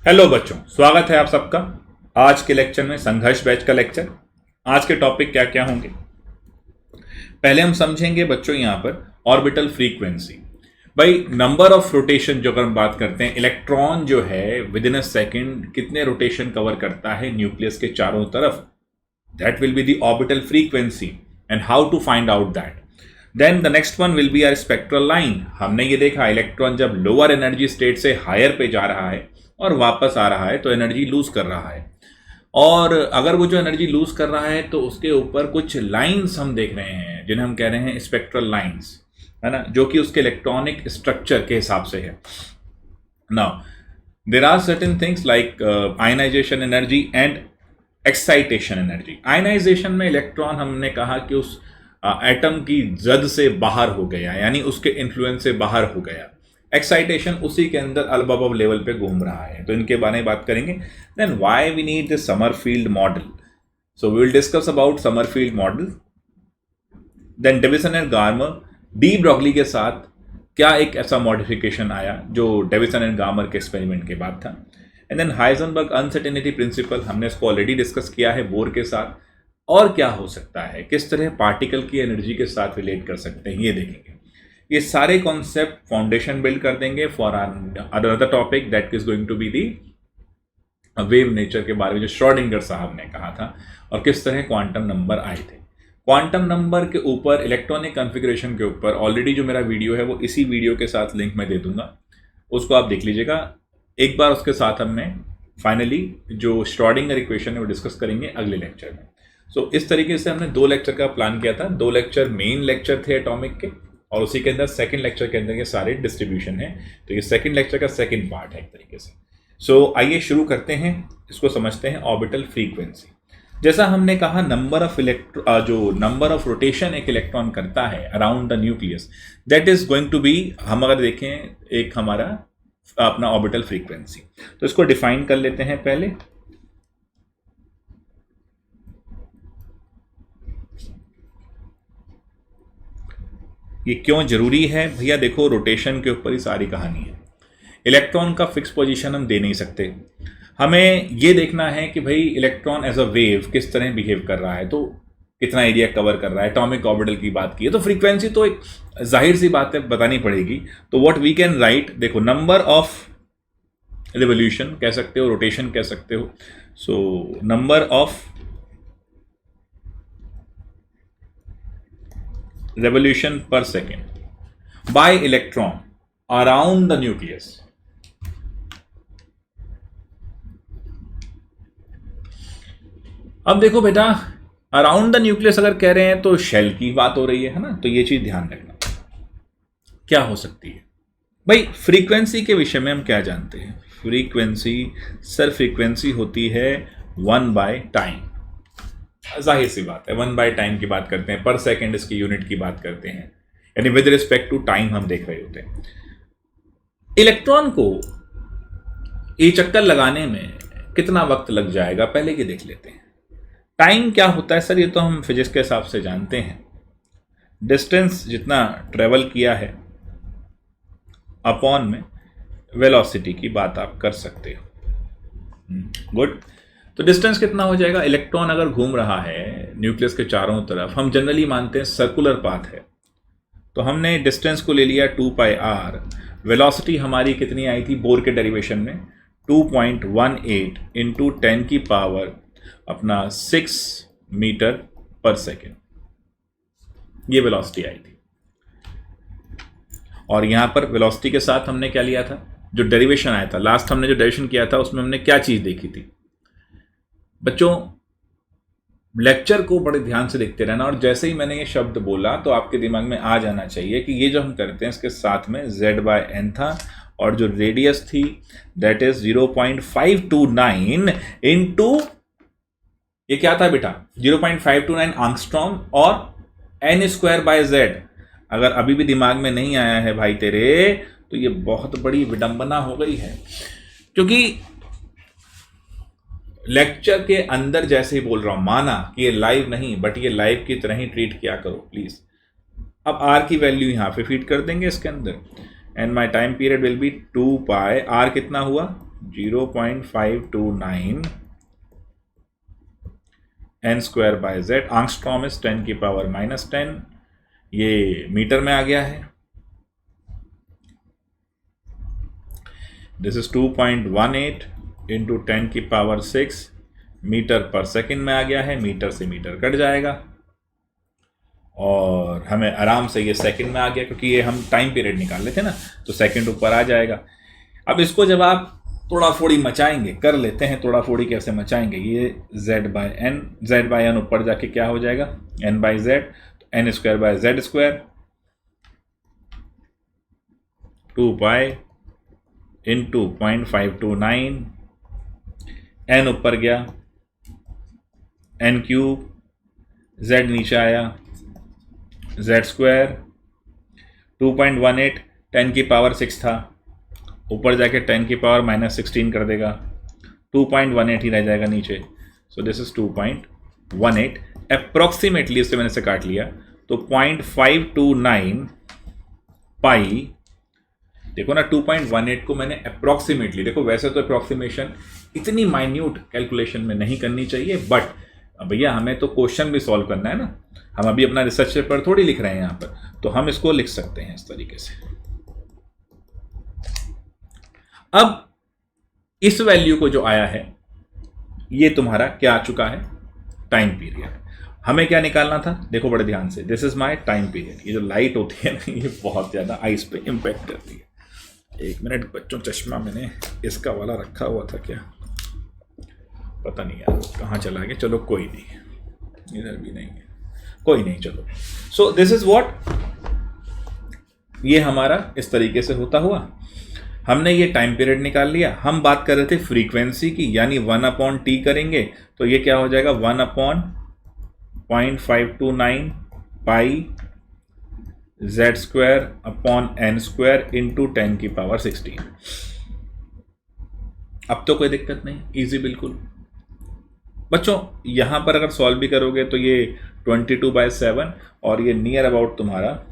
Hello बच्चों, स्वागत है आप सबका आज के लेक्चर में। संघर्ष बैच का लेक्चर। आज के टॉपिक क्या क्या होंगे, पहले हम समझेंगे बच्चों यहाँ पर ऑर्बिटल फ्रीक्वेंसी। भाई नंबर ऑफ रोटेशन जो अगर हम बात करते हैं, इलेक्ट्रॉन जो है विद इन अ सेकेंड कितने रोटेशन कवर करता है न्यूक्लियस के चारों तरफ, that will be the orbital frequency and how to find out that. Then the next one will be our spectral line. हमने ये देखा इलेक्ट्रॉन जब लोअर एनर्जी स्टेट से हायर पे जा रहा है और वापस आ रहा है तो एनर्जी लूज कर रहा है, और अगर वो जो एनर्जी लूज कर रहा है तो उसके ऊपर कुछ लाइंस हम देख रहे हैं जिन्हें हम कह रहे हैं स्पेक्ट्रल लाइंस, है ना, जो कि उसके इलेक्ट्रॉनिक स्ट्रक्चर के हिसाब से है। Now there are certain things like ionisation energy and excitation energy. Ionisation में इलेक्ट्रॉन हमने कहा कि उस एटम की जद से बाहर हो गया, यानी उसके इन्फ्लुएंस से बाहर हो गया। एक्साइटेशन उसी के अंदर अल्बब लेवल पे घूम रहा है, तो इनके बारे में बात करेंगे। Then why we need the Sommerfeld model, so we will discuss about Sommerfeld model. Then Davisson and Germer, de Broglie के साथ क्या एक ऐसा मॉडिफिकेशन आया जो डेविसन एंड गार्मर के एक्सपेरिमेंट के बाद था। And then Heisenberg uncertainty principle, हमने इसको ऑलरेडी डिस्कस किया है बोर के साथ, और क्या हो सकता है, किस तरह पार्टिकल की एनर्जी के साथ रिलेट कर सकते हैं, ये देखेंगे। ये सारे कॉन्सेप्ट फाउंडेशन बिल्ड कर देंगे for another topic that is going to be the wave nature के बारे में, जो श्रोडिंगर साहब ने कहा था, और किस तरह क्वांटम नंबर आए थे। क्वांटम नंबर के ऊपर, इलेक्ट्रॉनिक कॉन्फ़िगरेशन के ऊपर ऑलरेडी जो मेरा वीडियो है वो इसी वीडियो के साथ लिंक में दे दूंगा, उसको आप देख लीजिएगा एक बार। उसके साथ हमने फाइनली जो श्रोडिंगर इक्वेशन है वो डिस्कस करेंगे अगले लेक्चर में। सो इस तरीके से हमने 2 लेक्चर का प्लान किया था। 2 लेक्चर मेन लेक्चर थे एटॉमिक के, और उसी के अंदर सेकंड लेक्चर के अंदर ये सारे डिस्ट्रीब्यूशन है, तो ये सेकंड लेक्चर का सेकंड पार्ट है एक तरीके से। सो आइए शुरू करते हैं, इसको समझते हैं ऑर्बिटल फ्रीक्वेंसी। जैसा हमने कहा नंबर ऑफ रोटेशन एक इलेक्ट्रॉन करता है around the nucleus, that is going to be, हम अगर देखें एक हमारा अपना ऑर्बिटल फ्रीक्वेंसी, तो इसको डिफाइन कर लेते हैं पहले। ये क्यों जरूरी है भैया, देखो रोटेशन के ऊपर ही सारी कहानी है। इलेक्ट्रॉन का फिक्स पोजीशन हम दे नहीं सकते, हमें ये देखना है कि भाई इलेक्ट्रॉन एज अ वेव किस तरह बिहेव कर रहा है, तो कितना एरिया कवर कर रहा है। एटॉमिक ऑर्बिटल की बात की है तो फ्रीक्वेंसी तो एक जाहिर सी बात है बतानी पड़ेगी। तो व्हाट वी कैन राइट, देखो नंबर ऑफ रिवोल्यूशन कह सकते हो, रोटेशन कह सकते हो। So number of revolution per second by electron around the nucleus। अब देखो बेटा, अराउंड द न्यूक्लियस अगर कह रहे हैं तो शेल की बात हो रही है ना, तो ये चीज ध्यान रखना क्या हो सकती है। भाई फ्रीक्वेंसी के विषय में हम क्या जानते हैं, फ्रीक्वेंसी सर, फ्रीक्वेंसी होती है 1 बाय टाइम। जाहिर सी बात है 1 बाय टाइम की बात करते हैं, पर सेकेंड इसकी यूनिट की बात करते हैं, यानी विद रिस्पेक्ट टू टाइम हम देख रहे होते हैं। इलेक्ट्रॉन को ये चक्कर लगाने में कितना वक्त लग जाएगा, पहले ये देख लेते हैं। टाइम क्या होता है सर, ये तो हम फिजिक्स के हिसाब से जानते हैं, डिस्टेंस जितना ट्रेवल किया है अपॉन में वेलोसिटी की बात आप कर सकते हो। गुड, तो डिस्टेंस कितना हो जाएगा, इलेक्ट्रॉन अगर घूम रहा है न्यूक्लियस के चारों तरफ, हम जनरली मानते हैं सर्कुलर पाथ है, तो हमने डिस्टेंस को ले लिया 2 पाई आर। वेलोसिटी हमारी कितनी आई थी बोर के डेरिवेशन में, 2.18 इंटू 10 की पावर अपना 6 मीटर पर सेकेंड, ये वेलोसिटी आई थी। और यहां पर वेलोसिटी के साथ हमने क्या लिया था, जो डेरिवेशन आया था, लास्ट हमने जो डेरिवेशन किया था उसमें हमने क्या चीज देखी थी। बच्चों लेक्चर को बड़े ध्यान से देखते रहना, और जैसे ही मैंने ये शब्द बोला तो आपके दिमाग में आ जाना चाहिए कि ये जो हम करते हैं इसके साथ में z/n था, और जो रेडियस थी दैट इज 0.529 इंटू, ये क्या था बेटा, 0.529 आंगस्ट्रॉम और n²/z। अगर अभी भी दिमाग में नहीं आया है भाई तेरे, तो ये बहुत बड़ी विडंबना हो गई है, क्योंकि लेक्चर के अंदर जैसे ही बोल रहा हूं, माना कि ये लाइव नहीं, बट ये लाइव की तरह ही ट्रीट किया करो प्लीज। अब आर की वैल्यू यहां पे फीड कर देंगे इसके अंदर, and my time period will be 2 pi, or कितना हुआ 0.529 n square by Z, angstrom is 10 की पावर -10, ये मीटर में आ गया है। दिस इज 2.18 इंटू 10 की पावर 6 मीटर पर सेकेंड में आ गया है। मीटर से मीटर कट जाएगा और हमें आराम से ये सेकंड में आ गया, क्योंकि ये हम टाइम पीरियड निकाल लेते ना, तो सेकंड ऊपर आ जाएगा। अब इसको जब आप थोड़ा फोड़ी मचाएंगे, कर लेते हैं थोड़ा फोड़ी कैसे मचाएंगे, ये z बाय n ऊपर जाके क्या हो जाएगा, n बाई जेड, तो n square by Z square 2 pi into 0.529, n ऊपर गया, n क्यूब, z नीचे आया, z स्क्वायर 2.18 10 की पावर 6 था, ऊपर जाके 10 की पावर -16 कर देगा, 2.18 ही रह जाएगा नीचे। सो दिस इज 2.18 अप्रोक्सीमेटली, इससे मैंने से काट लिया तो 0.529 पाई, देखो ना 2.18 को मैंने अप्रोक्सीमेटली, देखो वैसे तो अप्रोक्सीमेशन इतनी माइन्यूट कैलकुलेशन में नहीं करनी चाहिए, बट भैया हमें तो क्वेश्चन भी सॉल्व करना है ना, हम अभी अपना रिसर्च पेपर थोड़ी लिख रहे हैं यहाँ पर, तो हम इसको लिख सकते हैं इस तरीके से। अब इस वैल्यू को जो आया है, ये तुम्हारा क्या आ चुका है, टाइम पीरियड। हमें क्या निकालना था, देखो बड़े ध्यान से, this is my time period. ये जो लाइट होती है ना, ये बहुत ज्यादा आइस पे इंपैक्ट करती है। एक मिनट बच्चों, चश्मा मैंने इसका वाला रखा हुआ था क्या, पता नहीं यार कहाँ चला गया, चलो कोई नहीं, इधर भी नहीं है, कोई नहीं, चलो। सो दिस इज व्हाट, ये हमारा इस तरीके से होता हुआ हमने ये टाइम पीरियड निकाल लिया। हम बात कर रहे थे फ्रीक्वेंसी की, यानी 1/t करेंगे तो ये क्या हो जाएगा, 1/0.529 पाई z square upon n square into 10 की पावर 16। अब तो कोई दिक्कत नहीं, इजी बिल्कुल। बच्चों यहां पर अगर सॉल्व भी करोगे तो ये 22/7 और ये नियर अबाउट तुम्हारा,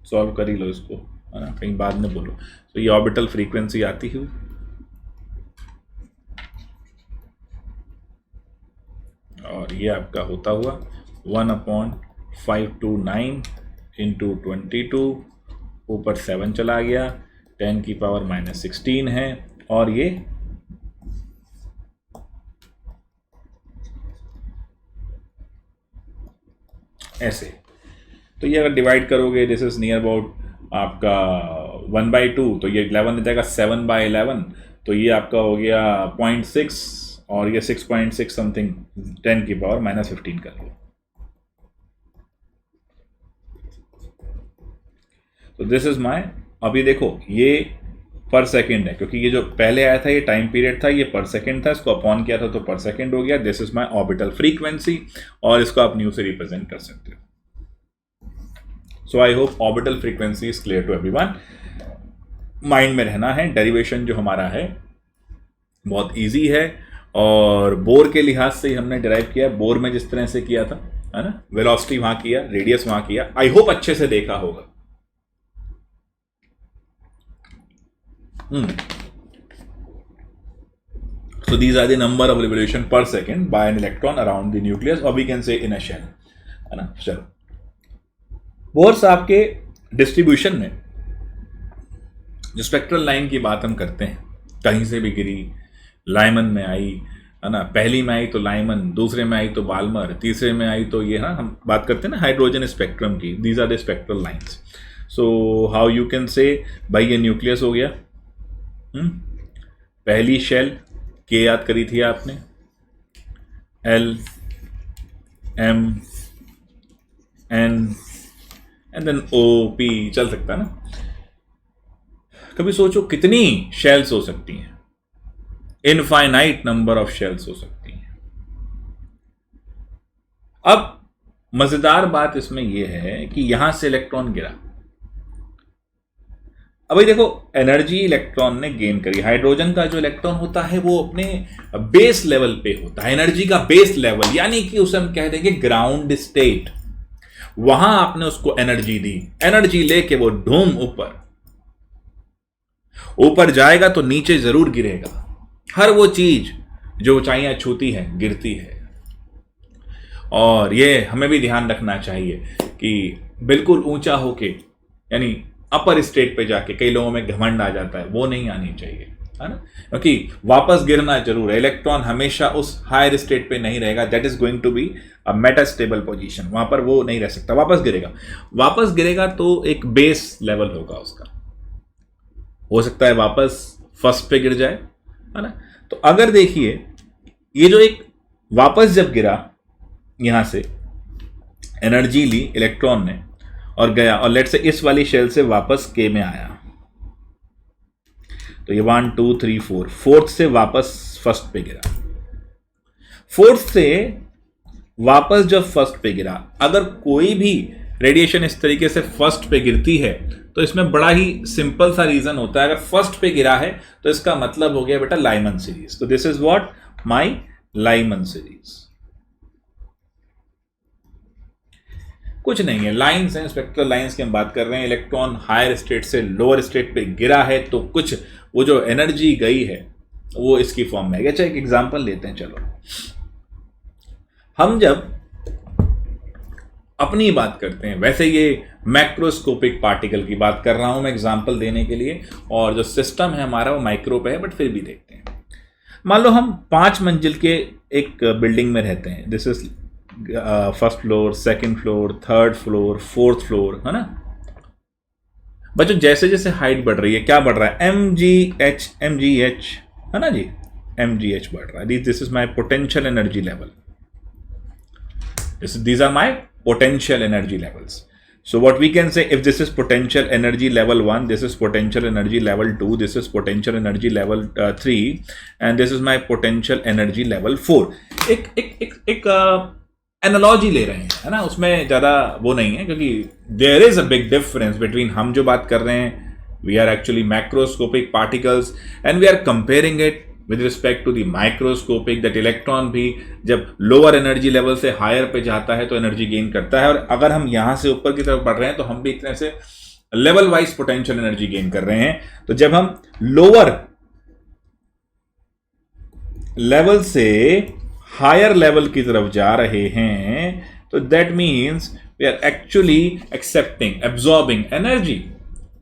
सॉल्व कर ही लो इसको, है ना, कहीं बाद में बोलो। तो ये ऑर्बिटल फ्रीक्वेंसी आती हुई, और ये आपका होता हुआ 1/529 इंटू 22, ऊपर 7 चला गया, 10 की पावर -16 है, और ये ऐसे। तो ये अगर डिवाइड करोगे, दिस इज नियर अबाउट आपका 1/2, तो ये 11 हो जाएगा, 7/11, तो ये आपका हो गया 0.6, और ये 6.6 समथिंग, 10 की पावर -15 कर लो। तो दिस इज माय, अभी देखो ये पर सेकेंड है, क्योंकि ये जो पहले आया था ये टाइम पीरियड था, ये पर सेकेंड था, इसको अपॉन किया था तो पर सेकेंड हो गया। This is my orbital frequency, और इसको आप न्यू से रिप्रेजेंट कर सकते हो। So I hope orbital frequency is clear to everyone. Mind में रहना है, डेरिवेशन जो हमारा है बहुत इजी है, और बोर के लिहाज से ही हमने डिराइव किया। बोर में जिस तरह से किया था, है ना, वेलोसिटी वहां किया, रेडियस वहां किया, आई होप अच्छे से देखा होगा। So these are the number of revolution per second by an electron around the nucleus, or we can say in a shell, है ना। चलो, बोर साहब के डिस्ट्रीब्यूशन में जो स्पेक्ट्रल लाइन की बात हम करते हैं, कहीं से भी गिरी, लाइमन में आई, है ना, पहली में आई तो लाइमन, दूसरे में आई तो बाल्मर, तीसरे में आई तो ये, ना हम बात करते हैं ना हाइड्रोजन स्पेक्ट्रम की, these are the spectral lines. So how you can say, भाई ये न्यूक्लियस हो गया, पहली शेल के याद करी थी आपने, L M N and then O P, चल सकता है ना। कभी सोचो कितनी शेल्स हो सकती हैं, इनफाइनाइट नंबर ऑफ शेल्स हो सकती हैं। अब मजेदार बात इसमें यह है कि यहां से इलेक्ट्रॉन गिरा, अब भाई देखो एनर्जी इलेक्ट्रॉन ने गेन करी। हाइड्रोजन का जो इलेक्ट्रॉन होता है वो अपने बेस लेवल पे होता है, एनर्जी का बेस लेवल, यानी कि उसे हम कह देंगे ग्राउंड स्टेट। वहां आपने उसको एनर्जी दी, एनर्जी लेके वो ढूम ऊपर, ऊपर जाएगा तो नीचे जरूर गिरेगा। हर वो चीज जो ऊंचाइयां छूती है गिरती है। और ये हमें भी ध्यान रखना चाहिए कि बिल्कुल ऊंचा होके, यानी अपर स्टेट पे जाके कई लोगों में घमंड आ जाता है, वो नहीं आनी चाहिए, है ना। क्योंकि वापस गिरना जरूर है। इलेक्ट्रॉन हमेशा उस हायर स्टेट पे नहीं रहेगा। That is going to be a metastable position. वहां पर वो नहीं रह सकता, वापस गिरेगा। वापस गिरेगा तो एक बेस लेवल होगा उसका। हो सकता है वापस फर्स्ट पे गिर जाए, है ना। तो अगर देखिए, ये जो एक वापस जब गिरा, यहां से एनर्जी ली इलेक्ट्रॉन ने और गया, और लेट से इस वाली शेल से वापस के में आया, तो ये 1 2 3 4, फोर्थ से वापस फर्स्ट पे गिरा। फोर्थ से वापस जब फर्स्ट पे गिरा, अगर कोई भी रेडिएशन इस तरीके से फर्स्ट पे गिरती है तो इसमें बड़ा ही सिंपल सा रीजन होता है। अगर फर्स्ट पे गिरा है तो इसका मतलब हो गया बेटा लाइमन सीरीज। तो this is what my Lyman series. कुछ नहीं है, लाइंस हैं, स्पेक्ट्रल लाइंस की हम बात कर रहे हैं। इलेक्ट्रॉन हायर स्टेट से लोअर स्टेट पे गिरा है तो कुछ वो जो एनर्जी गई है वो इसकी फॉर्म में है। अच्छा, एक एग्जांपल लेते हैं। चलो, हम जब अपनी बात करते हैं, वैसे ये मैक्रोस्कोपिक पार्टिकल की बात कर रहा हूं मैं एग्जांपल देने के लिए, और जो सिस्टम है हमारा वो माइक्रो पे है, बट फिर भी देखते हैं। मान लो हम 5 मंजिल के एक बिल्डिंग में रहते हैं। This is first floor, second floor, third floor, fourth floor, है ना। बच्चों, जैसे जैसे हाइट बढ़ रही है, क्या बढ़ रहा है? MGH, है ना जी, MGH बढ़ रहा है। This is my potential energy level. These are my potential energy levels. So what we can say, if this is potential energy level 1, this is potential energy level 2, this is potential energy level 3, and this is my potential energy level 4. एक analogy ले रहे हैं, है ना। उसमें ज़्यादा वो नहीं है, क्योंकि there is a big difference between हम जो बात कर रहे हैं, we are actually macroscopic particles, and we are comparing it with respect to the microscopic. That electron भी जब लोअर एनर्जी लेवल से हायर पे जाता है तो एनर्जी गेन करता है, और अगर हम यहां से ऊपर की तरफ बढ़ रहे हैं तो हम भी एक तरह से level wise potential energy gain कर रहे हैं। तो जब हम लोअर लेवल से हायर लेवल की तरफ जा रहे हैं तो that means we are actually accepting, absorbing energy.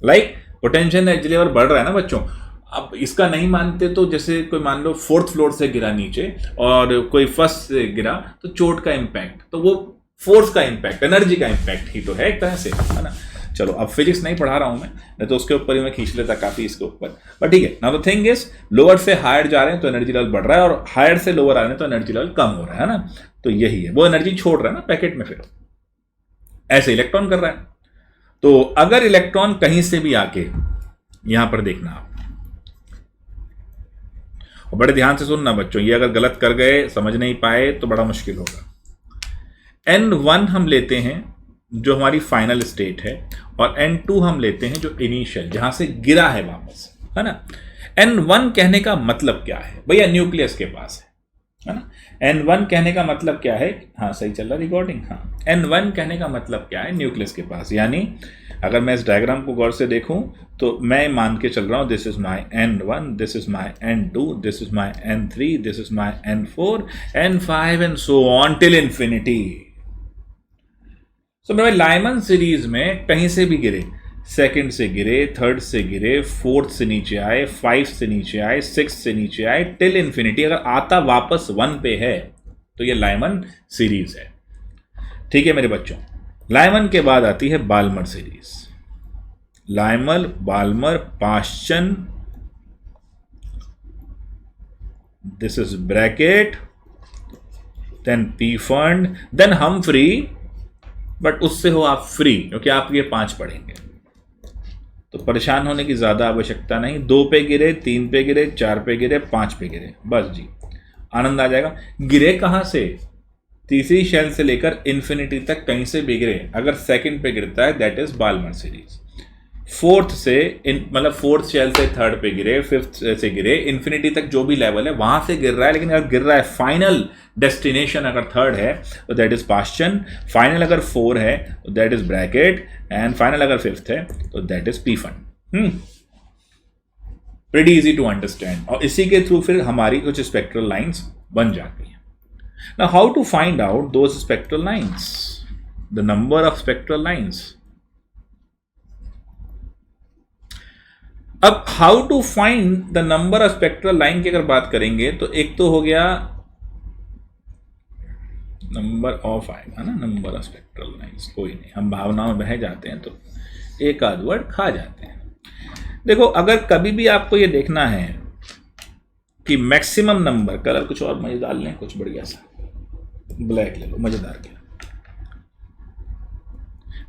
Like potential energy level बढ़ रहा है ना बच्चों। अब इसका नहीं मानते तो जैसे कोई मान लो 4th फ्लोर से गिरा नीचे और कोई फर्स्ट से गिरा, तो चोट का इंपैक्ट, तो वो फोर्स का इंपैक्ट, एनर्जी का इंपैक्ट ही तो है एक तरह से, है ना। चलो, अब फिजिक्स नहीं पढ़ा रहा हूं मैं, नहीं तो उसके ऊपर ही मैं खींच लेता काफी इसके ऊपर, बट ठीक है। Now the thing is, lower से हायर जा रहे हैं तो एनर्जी लेवल बढ़ रहा है, और हायर से लोअर आ रहे हैं तो एनर्जी लेवल कम हो रहा है ना। तो यही है, वो एनर्जी छोड़ रहा है ना पैकेट में, फिर ऐसे इलेक्ट्रॉन कर रहा है। तो अगर इलेक्ट्रॉन कहीं से भी आके, यहां पर देखना आप, और बड़े ध्यान से सुनना बच्चों, ये अगर गलत कर गए, समझ नहीं पाए तो बड़ा मुश्किल होगा। N1 हम लेते हैं जो हमारी फाइनल स्टेट है, और N2 हम लेते हैं जो इनिशियल, जहां से गिरा है वापस, है ना। N1 कहने का मतलब क्या है भैया? न्यूक्लियस के पास है ना। N1 कहने का मतलब क्या है? हाँ, सही चल रहा रिकॉर्डिंग। हाँ, N1 कहने का मतलब क्या है? न्यूक्लियस के पास। यानी अगर मैं इस डायग्राम को गौर से देखूं तो मैं मान के चल रहा हूं, this is my N1, this is my N2, this is my N3, this is my N4, N5 and so on till infinity. So मेरे लाइमन सीरीज में कहीं से भी गिरे, सेकंड से गिरे, थर्ड से गिरे, फोर्थ से नीचे आए, 5 से नीचे आए, 6 से नीचे आए, टिल इंफिनिटी, अगर आता वापस 1 पे है तो ये लाइमन सीरीज है। ठीक है मेरे बच्चों। लाइमन के बाद आती है Balmer series. Lyman, Balmer, Paschen, this is Brackett, then Pfund, then Humphrey, but उससे हो आप फ्री, क्योंकि आप ये 5 पढ़ेंगे तो परेशान होने की ज्यादा आवश्यकता नहीं। 2 पे गिरे, 3 पे गिरे, 4 पे गिरे, 5 पे गिरे, बस जी आनंद आ जाएगा। गिरे कहां से? तीसरी शेल से लेकर इंफिनिटी तक कहीं से भी गिरे, अगर सेकंड पे गिरता है that is Balmer series. Fourth से मतलब फोर्थ शेल से थर्ड पे गिरे, फिफ्थ से गिरे, इंफिनिटी तक जो भी लेवल है वहां से गिर रहा है। लेकिन अगर गिर रहा है फाइनल डेस्टिनेशन अगर थर्ड है तो दैट इज पाश्चन, फाइनल अगर 4 है तो that is Brackett, and final अगर 5th है तो that is Pfund. Pretty easy to understand, और इसी के थ्रू फिर हमारी कुछ स्पेक्ट्रल लाइंस बन जाती हैं। Now how to find out those spectral lines, the number of spectral lines. अब how to find the number of spectral line की अगर बात करेंगे तो एक तो हो गया नंबर ऑफ आएगा ना, नंबर ऑफ स्पेक्ट्रल लाइंस, कोई नहीं, हम भावनाओं में बह जाते हैं तो एक आध वर्ड खा जाते हैं। देखो अगर कभी भी आपको ये देखना है कि मैक्सिमम नंबर, कलर कुछ और मजेदार लें, कुछ बढ़िया सा ब्लैक ले लो, मजेदार क्या,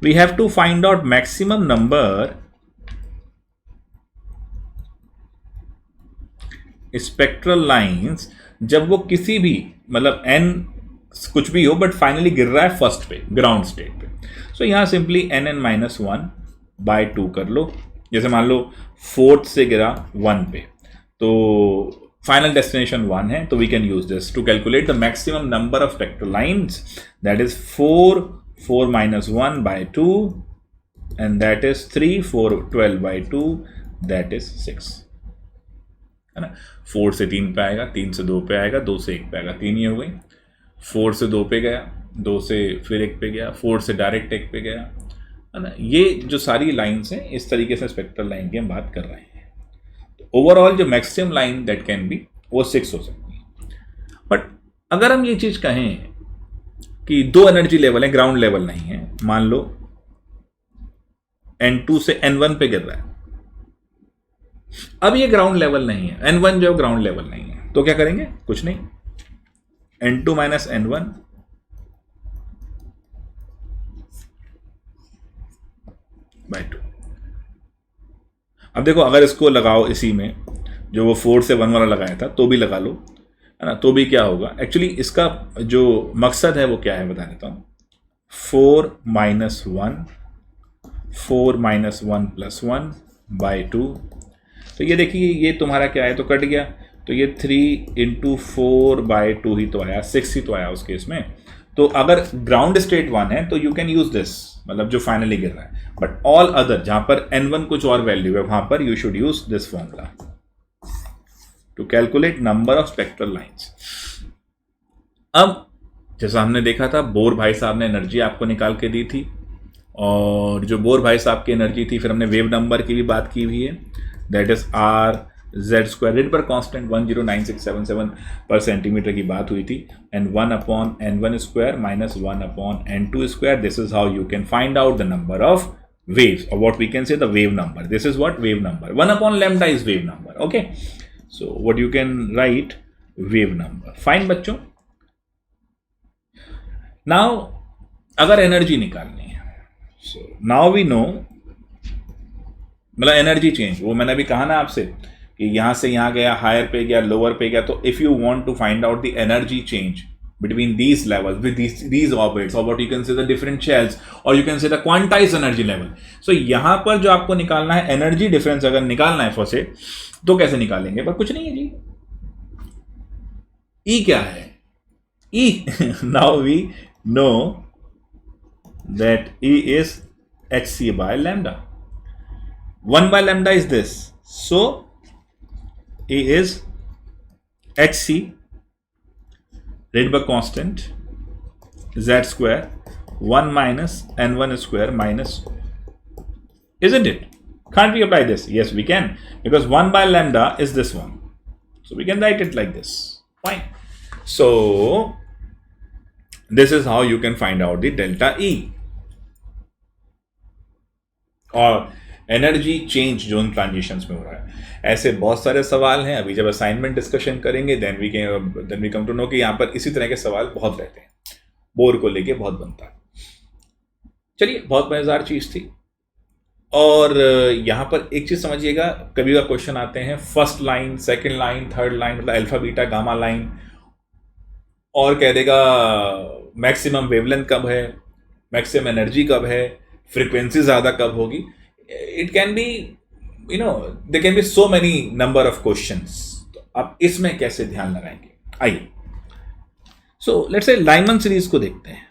we have to find out maximum number spectral lines जब वो किसी भी, मतलब n कुछ भी हो बट फाइनली गिर रहा है फर्स्ट पे, ग्राउंड स्टेट पे। सो यहां सिंपली nn-1/2 कर लो। जैसे मान लो फोर्थ से गिरा 1 पे, तो फाइनल डेस्टिनेशन 1 है, तो we can use this to calculate the maximum number of spectral lines, that is 4/1/2 and that is 3/12/2, that is 6, है ना। 4 से 3 पे आएगा, 3 से 2 पे आएगा, 2 से 1 पे आएगा, 3 ही हो गई। 4 से 2 पे गया, 2 से फिर 1 पे गया, 4 से डायरेक्ट 1 पे गया, है ना। ये जो सारी लाइंस हैं इस तरीके से स्पेक्ट्रल लाइन की हम बात कर रहे हैं। तो ओवरऑल जो maximum line that can be वो 6 हो सकती है। बट अगर हम ये चीज कहें कि 2 एनर्जी लेवल है, ग्राउंड लेवल नहीं है, मान लो n2 से n1 पे गिर रहा है, अब ये ग्राउंड लेवल नहीं है, n1 जो ग्राउंड लेवल नहीं है, तो क्या करेंगे, कुछ नहीं, n2 - n1/2। अब देखो अगर इसको लगाओ इसी में, जो वो 4 से 1 वाला लगाया था, तो भी लगा लो, है ना, तो भी क्या होगा, एक्चुअली इसका जो मकसद है वो क्या है बता देता हूं। 4 - 1/2, तो ये देखिए ये तुम्हारा क्या है, तो कट गया, तो ये 3 × 4/2 ही तो आया, 6 ही तो आया उस केस में। तो अगर ग्राउंड स्टेट 1 है तो यू कैन यूज दिस, मतलब जो फाइनली गिर रहा है, बट ऑल अदर जहां पर n1 कुछ और वैल्यू है वहां पर you should use this formula to calculate number of spectral lines. अब जैसा हमने देखा था, बोर भाई साहब ने एनर्जी आपको निकाल के दी थी, और जो बोर भाई साहब की एनर्जी थी, फिर हमने वेव नंबर की भी बात की हुई है, दैट इज R/z², रेड पर कांस्टेंट 109677 पर सेंटीमीटर की बात हुई थी, and 1/n1² - 1/n2², this is how you can find out the number of waves, or what we can say the wave number. This is what wave number, 1/λ is wave number, okay. So what you can write, wave number, fine बच्चों। now अगर energy निकालनी है, so now we know, मतलब energy change, वो मैंने अभी कहा ना आपसे कि यहां से यहां गया, हायर पे गया, लोअर पे गया, तो if you want to find out the energy change between these levels with these orbits, or what you can say the different shells, or you can say the quantized energy level. So यहां पर जो आपको निकालना है energy difference, अगर निकालना है Fosse, तो कैसे निकालेंगे, पर कुछ नहीं है जी। E क्या है, E now we know that E is hc/λ, 1/λ is this, so E is hc, Rydberg constant, z², 1 - n1² minus, isn't it? Can't we apply this? Yes, we can, because 1/λ is this one. So we can write it like this. Fine. So this is how you can find out the delta E. और energy change zone transitions में हो रहा है। ऐसे बहुत सारे सवाल हैं, अभी जब असाइनमेंट डिस्कशन करेंगे then we come to know कि यहाँ पर इसी तरह के सवाल बहुत रहते हैं, बोर को लेके बहुत बनता है। चलिए, बहुत मजेदार चीज थी। और यहाँ पर एक चीज समझिएगा, कभी का क्वेश्चन आते हैं first line, second line, third line, मतलब अल्फा बीटा गामा लाइन, और कह देगा मैक्सिमम वेवलेंथ कब है, मैक्सिमम एनर्जी कब है, फ्रीक्वेंसी ज्यादा कब होगी। It can be, you know, there can be so many number of questions. तो आप इसमें कैसे ध्यान लगाएंगे, आइए। So let's say Lyman series को देखते हैं।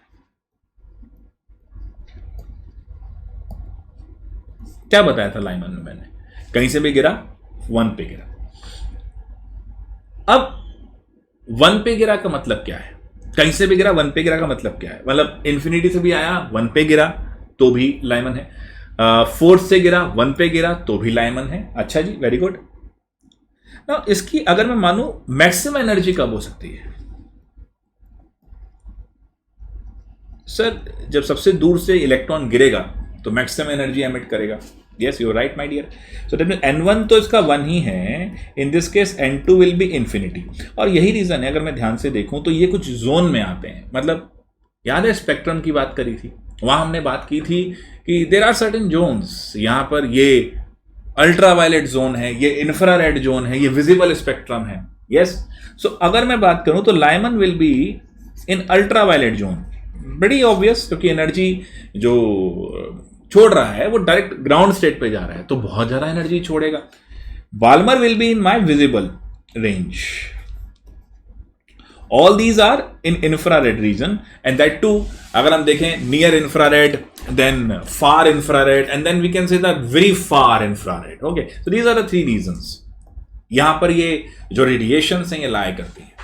क्या बताया था लाइमन में मैंने, कहीं से भी गिरा 1 पे गिरा। अब 1 पे गिरा का मतलब क्या है? कहीं से भी गिरा 1 पे गिरा का मतलब क्या है? मतलब इंफिनिटी से भी आया 1 पे गिरा तो भी लाइमन है, 4 से गिरा 1 पे गिरा तो भी लाइमन है। अच्छा जी, वेरी गुड। ना इसकी अगर मैं मानूं मैक्सिमम एनर्जी कब हो सकती है? सर जब सबसे दूर से इलेक्ट्रॉन गिरेगा तो मैक्सिमम एनर्जी एमिट करेगा। Yes you right my dear. So that means n1 तो इसका 1 ही है, in this case n2 will be infinity. और यही रीजन है, अगर मैं ध्यान से देखूं तो ये कुछ जोन में आते हैं। मतलब याद है स्पेक्ट्रम की बात करी थी, वहां हमने बात की थी कि देर आर सर्टेन जोन्स। यहां पर ये अल्ट्रावायलेट जोन है, ये इंफ्रारेड जोन है, ये विजिबल स्पेक्ट्रम है। यस सो अगर मैं बात करूं तो Lyman will be in ultraviolet zone. बड़ी ऑब्वियस, क्योंकि एनर्जी जो छोड़ रहा है वो डायरेक्ट ग्राउंड स्टेट पे जा रहा है तो बहुत ज्यादा एनर्जी छोड़ेगा। Balmer will be in my visible range. All these are in infrared region and that too अगर हम देखें near infrared, then far infrared and then we can say that very far infrared. Okay, so these are the 3 regions. यहां पर ये जो radiations हैं ये लाए करती हैं।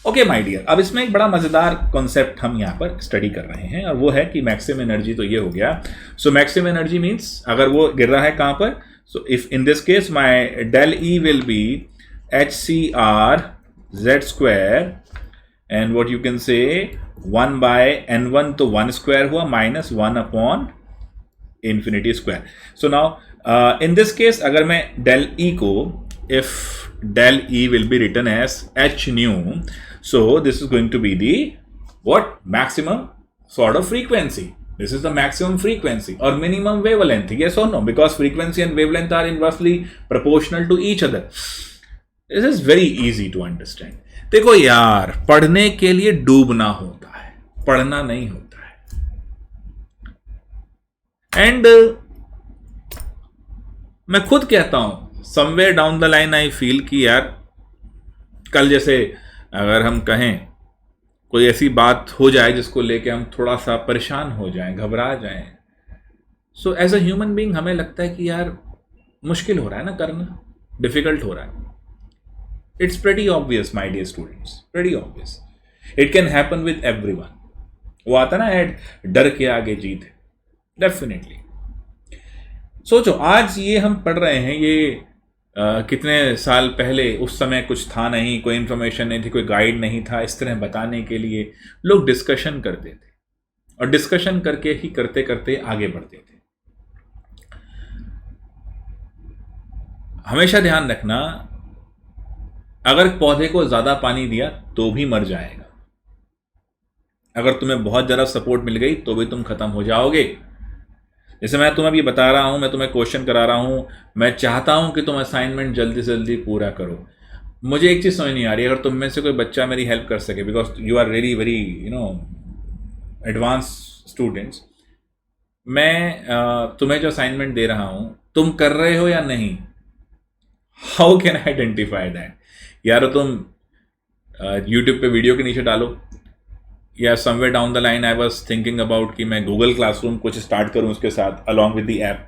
ओके माय डियर, अब इसमें एक बड़ा मजेदार कॉन्सेप्ट हम यहां पर स्टडी कर रहे हैं और वो है कि मैक्सिमम एनर्जी तो ये हो गया। सो मैक्सिमम एनर्जी मींस अगर वो गिर रहा है कहां पर, so if in this case my del E will be HCR Z square and what you can say 1 by n1 तो 1 स्क्वायर हुआ minus 1 upon infinity square. So now in this case अगर मैं डेल ई को, if del E will be written as h nu, so this is going to be the what maximum sort of frequency. This is the maximum frequency or minimum wavelength, yes or no? Because frequency and wavelength are inversely proportional to each other. This is very easy to understand. देखो यार, पढ़ने के लिए डूबना होता है, पढ़ना नहीं होता है। एंड मैं खुद कहता हूं somewhere down the line I feel कि यार कल जैसे अगर हम कहें कोई ऐसी बात हो जाए जिसको लेके हम थोड़ा सा परेशान हो जाएं, घबरा जाएं, so as a human being हमें लगता है कि यार मुश्किल हो रहा है ना करना, डिफिकल्ट हो रहा है। It's pretty obvious my dear students, pretty obvious. It can happen with everyone. वो आता ना ऐड, डर के आगे जीत है। डेफिनेटली सोचो आज ये हम पढ़ रहे हैं, ये कितने साल पहले, उस समय कुछ था नहीं, कोई इंफॉर्मेशन नहीं थी, कोई गाइड नहीं था इस तरह बताने के लिए। लोग डिस्कशन करते थे और डिस्कशन करके ही करते करते आगे बढ़ते थे। हमेशा ध्यान रखना, अगर पौधे को ज्यादा पानी दिया तो भी मर जाएगा, अगर तुम्हें बहुत ज्यादा सपोर्ट मिल गई तो भी तुम खत्म हो जाओगे। जैसे मैं तुम्हें अभी बता रहा हूं, मैं तुम्हें क्वेश्चन करा रहा हूं, मैं चाहता हूं कि तुम असाइनमेंट जल्दी से जल्दी पूरा करो। मुझे एक चीज़ समझ नहीं आ रही, अगर तुम में से कोई बच्चा मेरी हेल्प कर सके, because you are very very advance students, मैं तुम्हें जो असाइनमेंट दे रहा हूं तुम कर रहे हो या नहीं, how can I identify that? यार तुम यूट्यूब पे वीडियो के नीचे डालो, या somewhere down the line I was thinking about कि मैं गूगल क्लासरूम कुछ स्टार्ट करूं उसके साथ along with the app.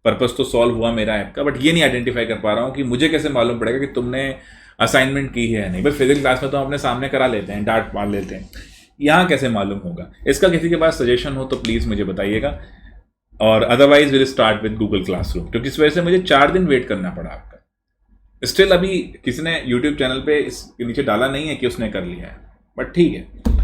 Purpose तो सॉल्व हुआ मेरा ऐप का, बट ये नहीं आइडेंटिफाई कर पा रहा हूं कि मुझे कैसे मालूम पड़ेगा कि तुमने असाइनमेंट की है या नहीं। भाई फिजिक्स क्लास में तो हम अपने सामने करा लेते हैं, डांट मार लेते हैं, यहाँ कैसे मालूम होगा? इसका किसी के पास सजेशन हो तो प्लीज़ मुझे बताइएगा, और otherwise will start with Google classroom, क्योंकि इस वजह से मुझे 4 दिन वेट करना पड़ा आपका। स्टिल अभी किसी ने यूट्यूब चैनल पे इसके नीचे डाला नहीं है कि उसने कर लिया है, बट ठीक है।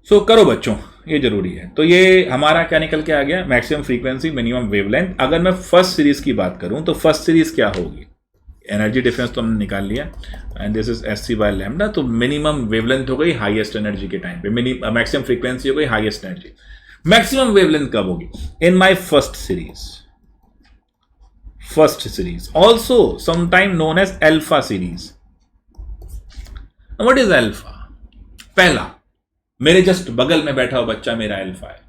सो करो बच्चों, ये जरूरी है। तो ये हमारा क्या निकल के आ गया? Maximum frequency, minimum wavelength. अगर मैं फर्स्ट सीरीज की बात करूं तो फर्स्ट सीरीज क्या होगी? एनर्जी डिफरेंस तो हमने निकाल लिया, and this is SC by lambda. तो मिनिमम वेवलेंथ हो गई हाईएस्ट एनर्जी के टाइम पे, मैक्सिमम फ्रीक्वेंसी हो गई हाईएस्ट एनर्जी। मैक्सिमम वेवलेंथ कब होगी? In my first series, also sometime known as alpha series. What is alpha? पहला, मेरे जस्ट बगल में बैठा हुआ बच्चा मेरा अल्फा है।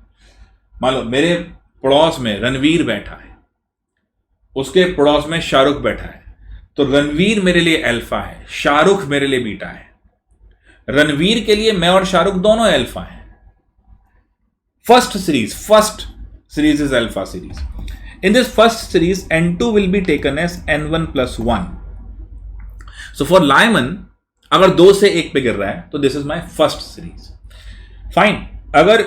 मान लो मेरे पड़ोस में रणवीर बैठा है, उसके पड़ोस में शाहरुख बैठा है, तो रणवीर मेरे लिए अल्फा है, शाहरुख मेरे लिए बीटा है। रणवीर के लिए मैं और शाहरुख दोनों अल्फा हैं। First series is alpha series. In this first series, N2 will be taken as N1 plus 1. So for Lyman, अगर 2 से 1 पे गिर रहा है तो this is my first series. Fine. अगर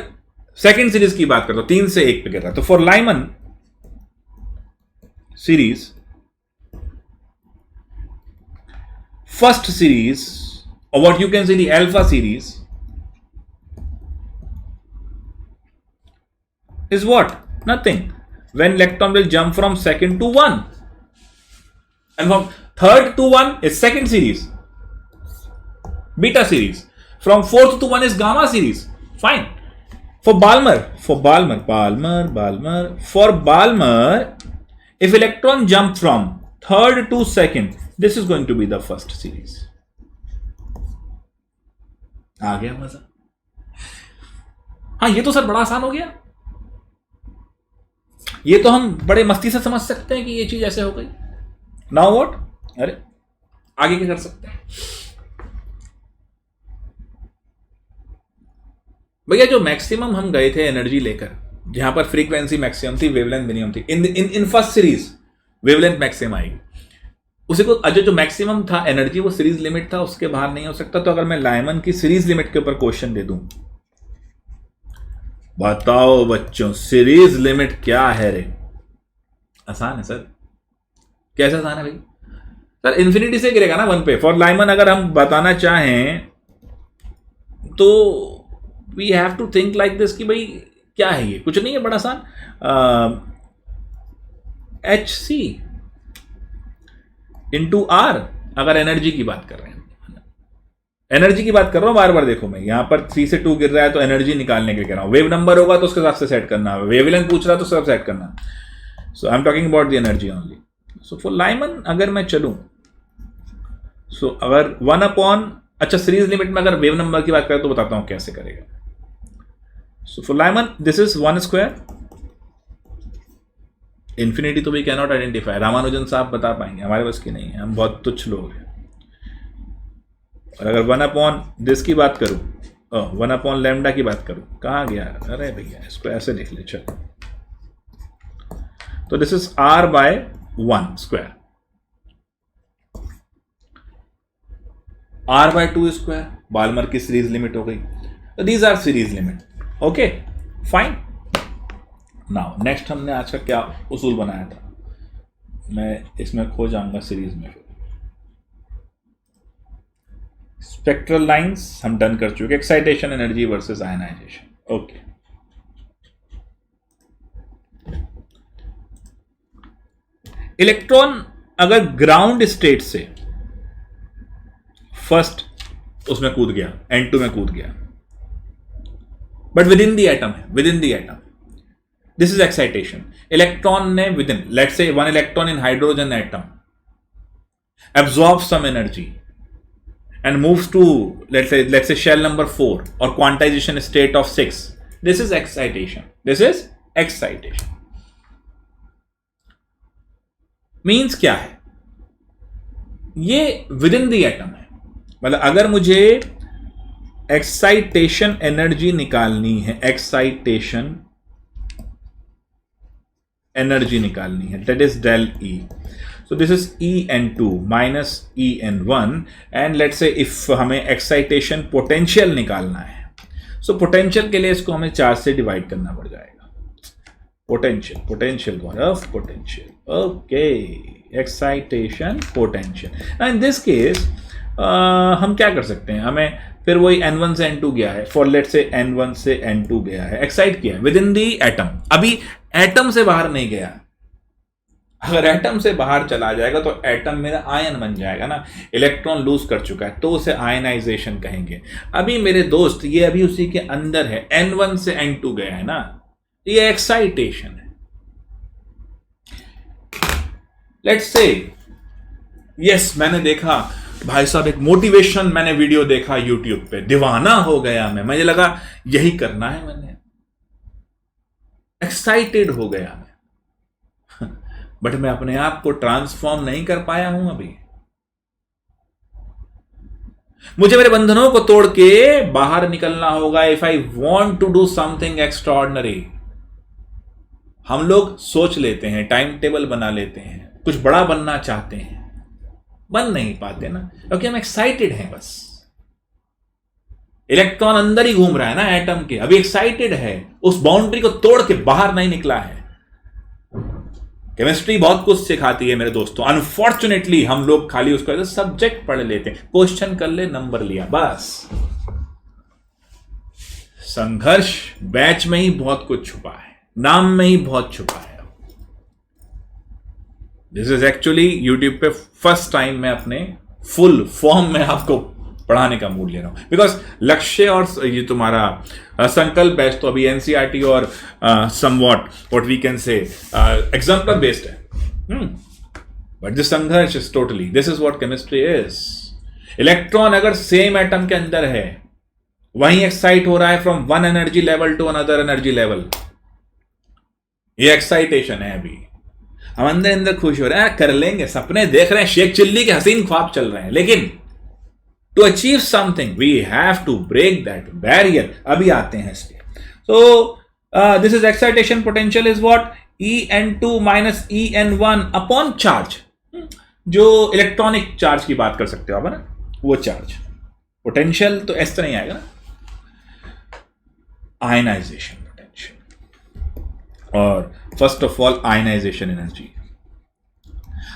सेकेंड सीरीज की बात करता हूं 3 से 1 पे गिर रहा है तो for Lyman series, first series or what you can say the alpha series is what? Nothing. When electron will jump from second to 1 and from third to 1 is second series, beta series. From fourth to 1 is gamma series. Fine. For Balmer, if electron jump from third to second, this is going to be the first series. आ गया मजा? हाँ, ये तो sir बड़ा आसान हो गया. ये तो हम बड़े मस्ती से समझ सकते हैं कि ये चीज ऐसे हो गई. Now what? अरे आगे क्या कर सकते हैं भैया? जो मैक्सिमम हम गए थे एनर्जी लेकर, जहां पर फ्रीक्वेंसी मैक्सिमम थी, वेवलेंथ मिनिमम थी, in first series wavelength maximum आएगी. उसी को जो मैक्सिमम था एनर्जी, वो सीरीज लिमिट था, उसके बाहर नहीं हो सकता. तो अगर मैं लाइमन की सीरीज लिमिट के ऊपर क्वेश्चन दे दूं, बताओ बच्चों सीरीज लिमिट क्या है रे? आसान है सर. कैसे आसान है भाई? सर इन्फिनिटी से गिरेगा ना 1 पे. फॉर लाइमन अगर हम बताना चाहें तो we have to think like this कि भाई क्या है ये? कुछ नहीं है, बड़ा आसान. HC into R. अगर एनर्जी की बात कर रहे हैं, एनर्जी की बात कर रहा हूं बार बार. देखो मैं यहां पर 3 से 2 गिर रहा है तो एनर्जी निकालने के लिए कह रहा हूं. वेव नंबर होगा तो उसके हिसाब से सेट करना है. वेवलेंथ पूछ रहा है तो उसके हिसाब से सेट करना. So I am talking about the energy only. So for Lyman अगर मैं चलूं, सो अगर 1 अपॉन, अच्छा सीरीज लिमिट में अगर वेव नंबर की बात करें तो बताता हूं कैसे करेगा. So for Lyman this is 1 square. Infinity तो we can not identify. Ramanujan साहब बता पाएंगे, हमारे बस की नहीं है, हम बहुत तुच्छ लोग हैं. और अगर 1 अपॉन दिस की बात करूं, 1 अपॉन लैम्डा की बात करूं, कहां गया? अरे भैया इसको ऐसे लिख ले. चलो, तो this is r by 1 square, r by 2 square. Balmer की सीरीज लिमिट हो गई. तो these are series limit. Okay fine. Now next हमने आज का क्या उसूल बनाया था? मैं इसमें खो जाऊंगा सीरीज में. स्पेक्ट्रल लाइंस हम डन कर चुके. Excitation energy versus ionisation. Okay, electron अगर ग्राउंड स्टेट से फर्स्ट उसमें कूद गया, N2 में कूद गया, but within the atom है, within the atom, this is excitation. Electron ने within, let's say 1 electron in hydrogen atom absorbs some energy and moves to let's say shell number 4 or quantization state of 6. This is excitation. This is excitation. Means क्या है? ये within the atom है. मतलब अगर मुझे excitation energy निकालनी है, excitation energy निकालनी है, that is del E. So this is En2 minus En1 and let's say if हमें एक्साइटेशन पोटेंशियल निकालना है, so पोटेंशियल के लिए इसको हमें 4 से डिवाइड करना पड़ जाएगा. Potential Gaurav, potential. Okay, excitation potential. In this case हम क्या कर सकते हैं? हमें फिर वही N1 से N2 गया है, फॉर लेट्स से N1 से N2 गया है, एक्साइट किया है विद इन दी एटम. अभी एटम से बाहर नहीं गया. अगर एटम से बाहर चला जाएगा तो एटम मेरा आयन बन जाएगा ना. इलेक्ट्रॉन लूज कर चुका है तो उसे आयनाइजेशन कहेंगे. अभी मेरे दोस्त ये अभी उसी के अंदर है, N1 से N2 गया है ना, ये एक्साइटेशन है. लेट्स से यस, मैंने देखा भाई साहब एक मोटिवेशन, मैंने वीडियो देखा यूट्यूब पे, दीवाना हो गया मैं, मुझे लगा यही करना है, मैंने एक्साइटेड हो गया मैं. बट मैं अपने आप को ट्रांसफॉर्म नहीं कर पाया हूं अभी. मुझे मेरे बंधनों को तोड़ के बाहर निकलना होगा. If I want to do something extraordinary, हम लोग सोच लेते हैं, टाइम टेबल बना लेते हैं, कुछ बड़ा बनना चाहते हैं, बन नहीं पाते ना, क्योंकि हम एक्साइटेड हैं बस। इलेक्ट्रॉन अंदर ही घूम रहा है ना एटम के, अभी एक्साइटेड है, उस बाउंड्री को तोड़ के बाहर नहीं निकला है। केमिस्ट्री बहुत कुछ सिखाती है मेरे दोस्तों, अनफॉर्चुनेटली हम लोग खाली उसका सब्जेक्ट पढ़ लेते हैं, क्वेश्चन कर ले, नंबर लिया, बस। संघर्ष बैच में ही बहुत कुछ छुपा है, नाम में ही बहुत छुपा है। दिस इज एक्चुअली यूट्यूब पे फर्स्ट टाइम मैं अपने फुल फॉर्म में आपको पढ़ाने का मूड ले रहा हूं, बिकॉज लक्ष्य और ये तुम्हारा संकल्प बैच तो अभी एनसीईआरटी और somewhat what we can say example based है, बट दिस संघर्ष is totally, this is what chemistry is. Electron अगर सेम एटम के अंदर है, वहीं एक्साइट हो रहा है from one energy level to another energy level, ये एक्साइटेशन है। अभी हम अंदर अंदर खुश हो रहे हैं, कर लेंगे, सपने देख रहे हैं, शेख चिल्ली के हसीन ख्वाब चल रहे हैं, लेकिन to achieve something we have to break that barrier. अभी आते हैं इस पे। So this is excitation potential is what, En2 minus En1 upon charge, जो इलेक्ट्रॉनिक चार्ज की बात कर सकते हो आप, है ना, वो चार्ज। पोटेंशियल तो इस तरह ही आएगा ना, आयनाइजेशन पोटेंशियल, और first of all ionisation energy.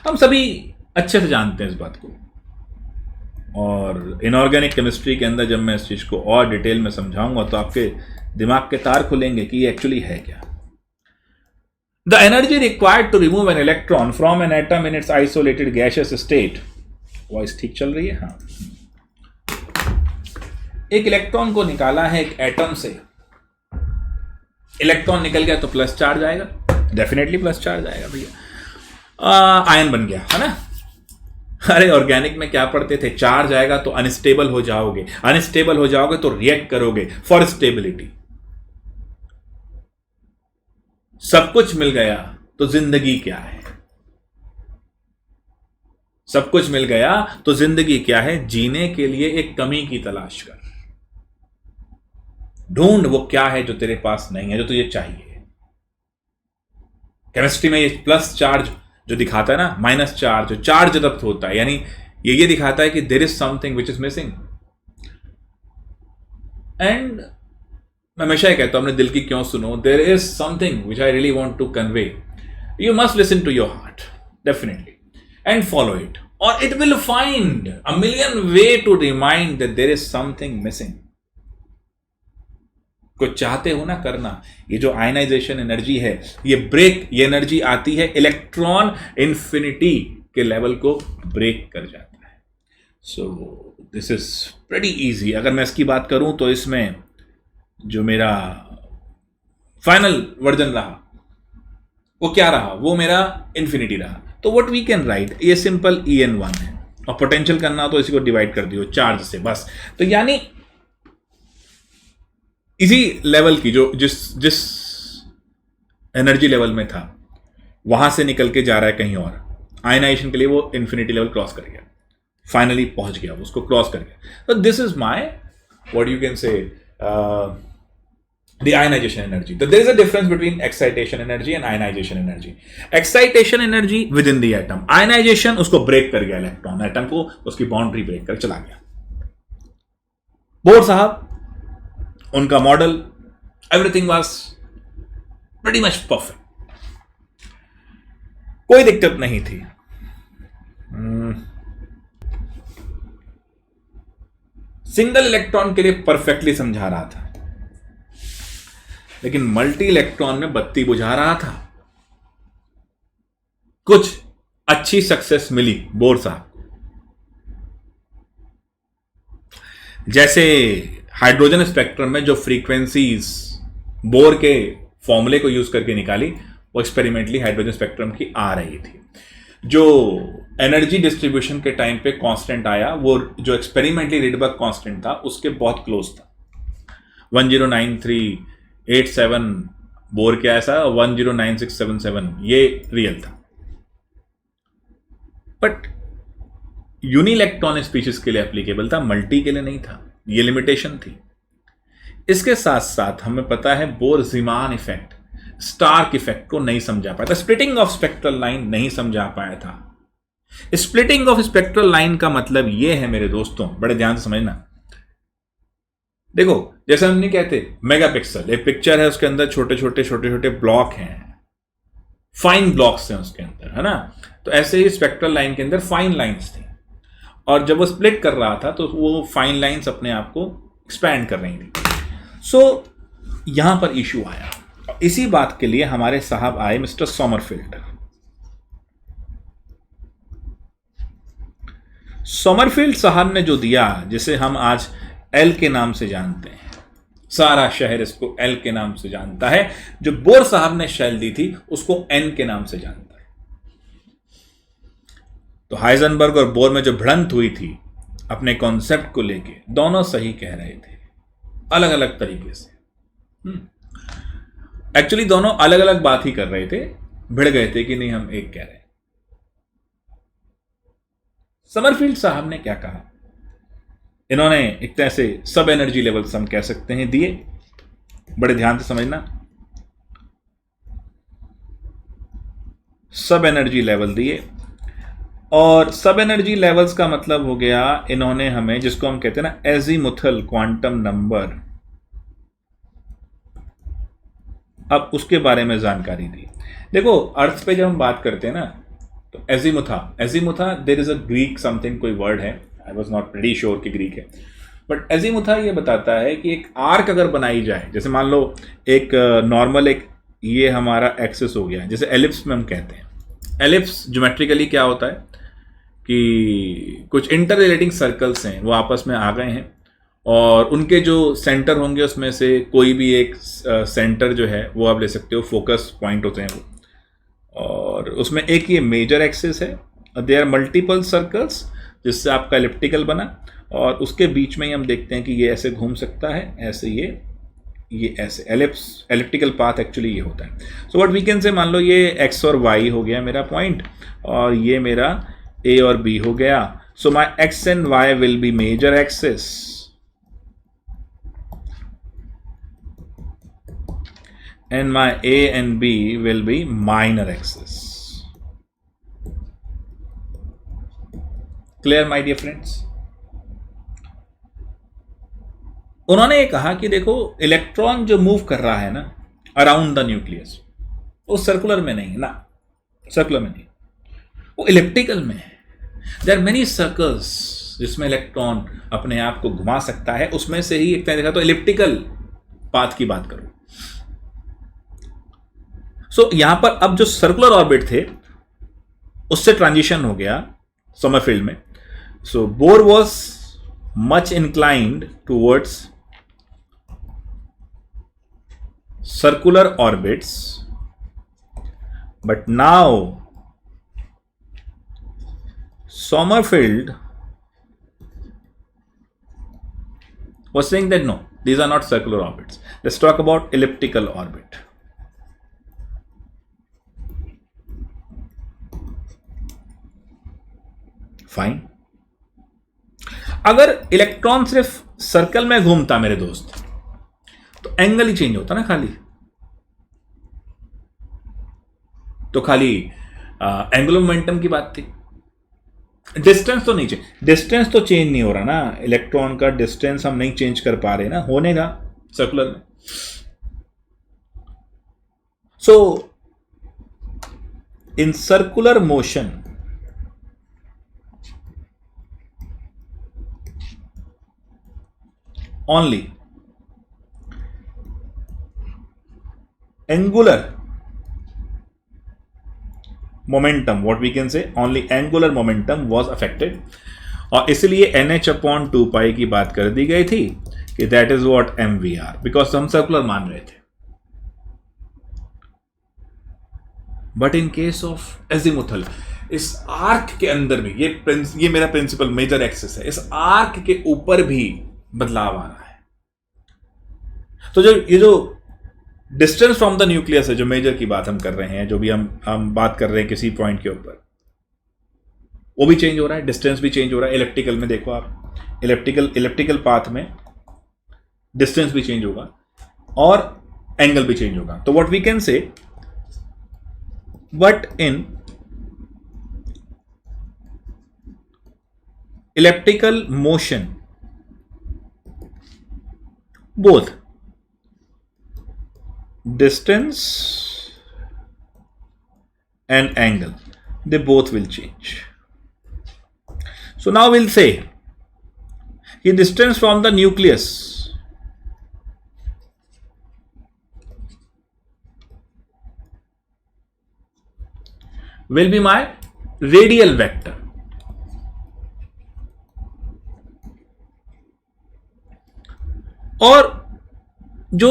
हम सभी अच्छे से जानते हैं इस बात को, और इनऑर्गेनिक केमिस्ट्री के अंदर जब मैं इस चीज को और डिटेल में समझाऊंगा तो आपके दिमाग के तार खुलेंगे कि ये एक्चुअली है क्या। The energy required to remove an electron from an atom in its isolated gaseous state, voice ठीक चल रही है, हाँ। एक इलेक्ट्रॉन को निकाला है एक एटम से, इलेक्ट्रॉन निकल गया तो प्लस चार्ज आएगा, डेफिनेटली प्लस चार्ज आएगा भैया, आयन बन गया, है ना। अरे ऑर्गेनिक में क्या पढ़ते थे, चार्ज आएगा तो अनस्टेबल हो जाओगे, अनस्टेबल हो जाओगे तो रिएक्ट करोगे फॉर स्टेबिलिटी। सब कुछ मिल गया तो जिंदगी क्या है, सब कुछ मिल गया तो जिंदगी क्या है, जीने के लिए एक कमी की तलाश कर, ढूंढ वो क्या है जो तेरे पास नहीं है, जो तुझे चाहिए। केमिस्ट्री में ये प्लस चार्ज जो दिखाता है ना, माइनस चार्ज जो चार्ज रब्त होता है, यानी ये दिखाता है कि there is something which is missing. And मैं हमेशा ही कहता हूं, अपने दिल की क्यों सुनो, there is something which I really want to convey, you must listen to your heart definitely and follow it, और it will find a million way to remind that there is something missing. कुछ चाहते हो ना करना, ये जो ionization energy है, ये ब्रेक, ये एनर्जी आती है, इलेक्ट्रॉन इंफिनिटी के लेवल को ब्रेक कर जाता है। सो दिस इज प्रेटी इजी। अगर मैं इसकी बात करूं तो इसमें जो मेरा फाइनल वर्जन रहा वो क्या रहा, वो मेरा इंफिनिटी रहा। तो व्हाट वी कैन राइट, ये सिंपल En1 है, और पोटेंशियल करना तो इसी को डिवाइड कर दियो चार्ज से, बस। तो यानी इसी लेवल की जो जिस एनर्जी लेवल में था वहां से निकल के जा रहा है कहीं और, आयनाइजेशन के लिए वो इंफिनिटी लेवल क्रॉस कर गया, फाइनली पहुंच गया, उसको क्रॉस कर गया। तो this is my what you can से the ionization energy. So there is a difference between excitation energy and ionization energy. Excitation energy within the atom. Ionization उसको ब्रेक कर गया, इलेक्ट्रॉन एटम को उसकी बाउंड्री ब्रेक कर चला गया। Bore साहब, उनका model, everything was pretty much perfect, कोई दिक्कत नहीं थी। सिंगल इलेक्ट्रॉन के लिए परफेक्टली समझा रहा था, लेकिन मल्टी इलेक्ट्रॉन में बत्ती बुझा रहा था। कुछ अच्छी सक्सेस मिली बोर साहब, जैसे हाइड्रोजन स्पेक्ट्रम में जो फ्रीक्वेंसीज बोर के फॉर्मूले को यूज करके निकाली, वो एक्सपेरिमेंटली हाइड्रोजन स्पेक्ट्रम की आ रही थी। जो एनर्जी डिस्ट्रीब्यूशन के टाइम पे कांस्टेंट आया, वो जो एक्सपेरिमेंटली रिडबर्ग कांस्टेंट था उसके बहुत क्लोज था, 109387 बोर के ऐसा, 109677 ये रियल था। बट यूनिइलेक्ट्रॉन स्पीशीज के लिए एप्लीकेबल था, मल्टी के लिए नहीं था, ये लिमिटेशन थी। इसके साथ साथ हमें पता है Bohr Zeeman effect, Stark effect को नहीं समझा पाया था, स्प्लिटिंग ऑफ स्पेक्ट्रल लाइन नहीं समझा पाया था। स्प्लिटिंग ऑफ स्पेक्ट्रल लाइन का मतलब यह है मेरे दोस्तों, बड़े ध्यान से समझना। देखो जैसे हम नहीं कहते मेगापिक्सल, एक पिक्चर है उसके अंदर छोटे छोटे ब्लॉक हैं, फाइन ब्लॉक्स हैं उसके अंदर, है ना। तो ऐसे ही स्पेक्ट्रल लाइन के अंदर फाइन लाइंस थी, और जब वो स्प्लिट कर रहा था तो वो फाइन लाइंस अपने आप को एक्सपैंड कर रही थी। सो यहां पर इशू आया। इसी बात के लिए हमारे साहब आए मिस्टर सोमरफील्ड। सोमरफील्ड साहब ने जो दिया, जिसे हम आज एल के नाम से जानते हैं, सारा शहर इसको एल के नाम से जानता है। जो बोर साहब ने शेल दी थी उसको एन के नाम से जानता है। तो हाइजेनबर्ग और बोर में जो भिड़ंत हुई थी अपने कॉन्सेप्ट को लेके, दोनों सही कह रहे थे अलग अलग तरीके से। एक्चुअली दोनों अलग अलग बात ही कर रहे थे, भिड़ गए थे कि नहीं हम एक कह रहे हैं। समरफील्ड साहब ने क्या कहा, इन्होंने एक तरह से सब एनर्जी लेवल्स हम कह सकते हैं दिए, बड़े ध्यान से समझना। सब एनर्जी लेवल दिए, और सब एनर्जी लेवल्स का मतलब हो गया इन्होंने हमें, जिसको हम कहते हैं ना एजीमुथल क्वांटम नंबर, अब उसके बारे में जानकारी दी। देखो अर्थ पे जब हम बात करते हैं ना, तो azimuth there is a Greek something, कोई वर्ड है, I was not pretty sure कि ग्रीक है, बट एजीमुथा ये बताता है कि एक आर्क अगर बनाई जाए, जैसे मान लो एक नॉर्मल, एक ये हमारा एक्सिस हो गया, जैसे एलिप्स में हम कहते हैं। एलिप्स ज्योमेट्रिकली क्या होता है कि कुछ इंटर रिलेटिंग सर्कल्स हैं, वो आपस में आ गए हैं, और उनके जो सेंटर होंगे उसमें से कोई भी एक सेंटर जो है वो आप ले सकते हो, फोकस पॉइंट होते हैं वो, और उसमें एक ये मेजर एक्सिस है, दे आर मल्टीपल सर्कल्स, जिससे आपका एलिप्टिकल बना, और उसके बीच में ही हम देखते हैं कि ये ऐसे घूम सकता है, ऐसे ये ऐसे एलिप्टिकल पाथ एक्चुअली ये होता है। सो व्हाट वी कैन से, मान लो ये एक्स और वाई हो गया मेरा पॉइंट, और ये मेरा ए और बी हो गया। So my X and Y will be major axis, and my A and B will be minor axis. Clear my dear friends? उन्होंने ये कहा कि देखो इलेक्ट्रॉन जो मूव कर रहा है ना अराउंड द न्यूक्लियस, वो सर्कुलर में नहीं है ना, सर्कुलर में नहीं, वो इलिप्टिकल में है। देयर आर मेनी सर्कल्स जिसमें इलेक्ट्रॉन अपने आप को घुमा सकता है, उसमें से ही एक तरह देखा तो इलिप्टिकल पाथ की बात करो। सो यहां पर अब जो सर्कुलर ऑर्बिट थे उससे ट्रांजिशन हो गया समरफील्ड में। So bore was much inclined towards circular orbits, but now Sommerfeld was saying that no, these are not circular orbits. Let's talk about elliptical orbit. Fine. अगर इलेक्ट्रॉन सिर्फ circle में घूमता मेरे दोस्त, तो एंगल ही चेंज होता ना खाली, तो खाली एंगुलर मोमेंटम की बात थी, डिस्टेंस तो नहीं चेंज, डिस्टेंस तो चेंज नहीं हो रहा ना, इलेक्ट्रॉन का डिस्टेंस हम नहीं चेंज कर पा रहे ना, होने का सर्कुलर में। So in circular motion only angular momentum, what we can say, only angular momentum was affected, और इसलिए NH/2π की बात कर दी गई थी कि that is what MVR, because हम सर्कुलर मान रहे थे। But in case of azimuthal, इस आर्क के अंदर भी, ये मेरा प्रिंसिपल मेजर एक्सिस है, इस आर्क के ऊपर भी बदलाव आ रहा है। तो ये जो डिस्टेंस फ्रॉम द न्यूक्लियस है, जो मेजर की बात हम कर रहे हैं, जो भी हम बात कर रहे हैं किसी पॉइंट के ऊपर, वो भी चेंज हो रहा है, डिस्टेंस भी चेंज हो रहा है। इलेप्टिकल में देखो आप, इलेप्टिकल पाथ में डिस्टेंस भी चेंज होगा, और एंगल भी चेंज होगा. तो what we can say, but in elliptical motion both distance and angle, they both will change. So now we'll say the distance from the nucleus will be my radial vector. और जो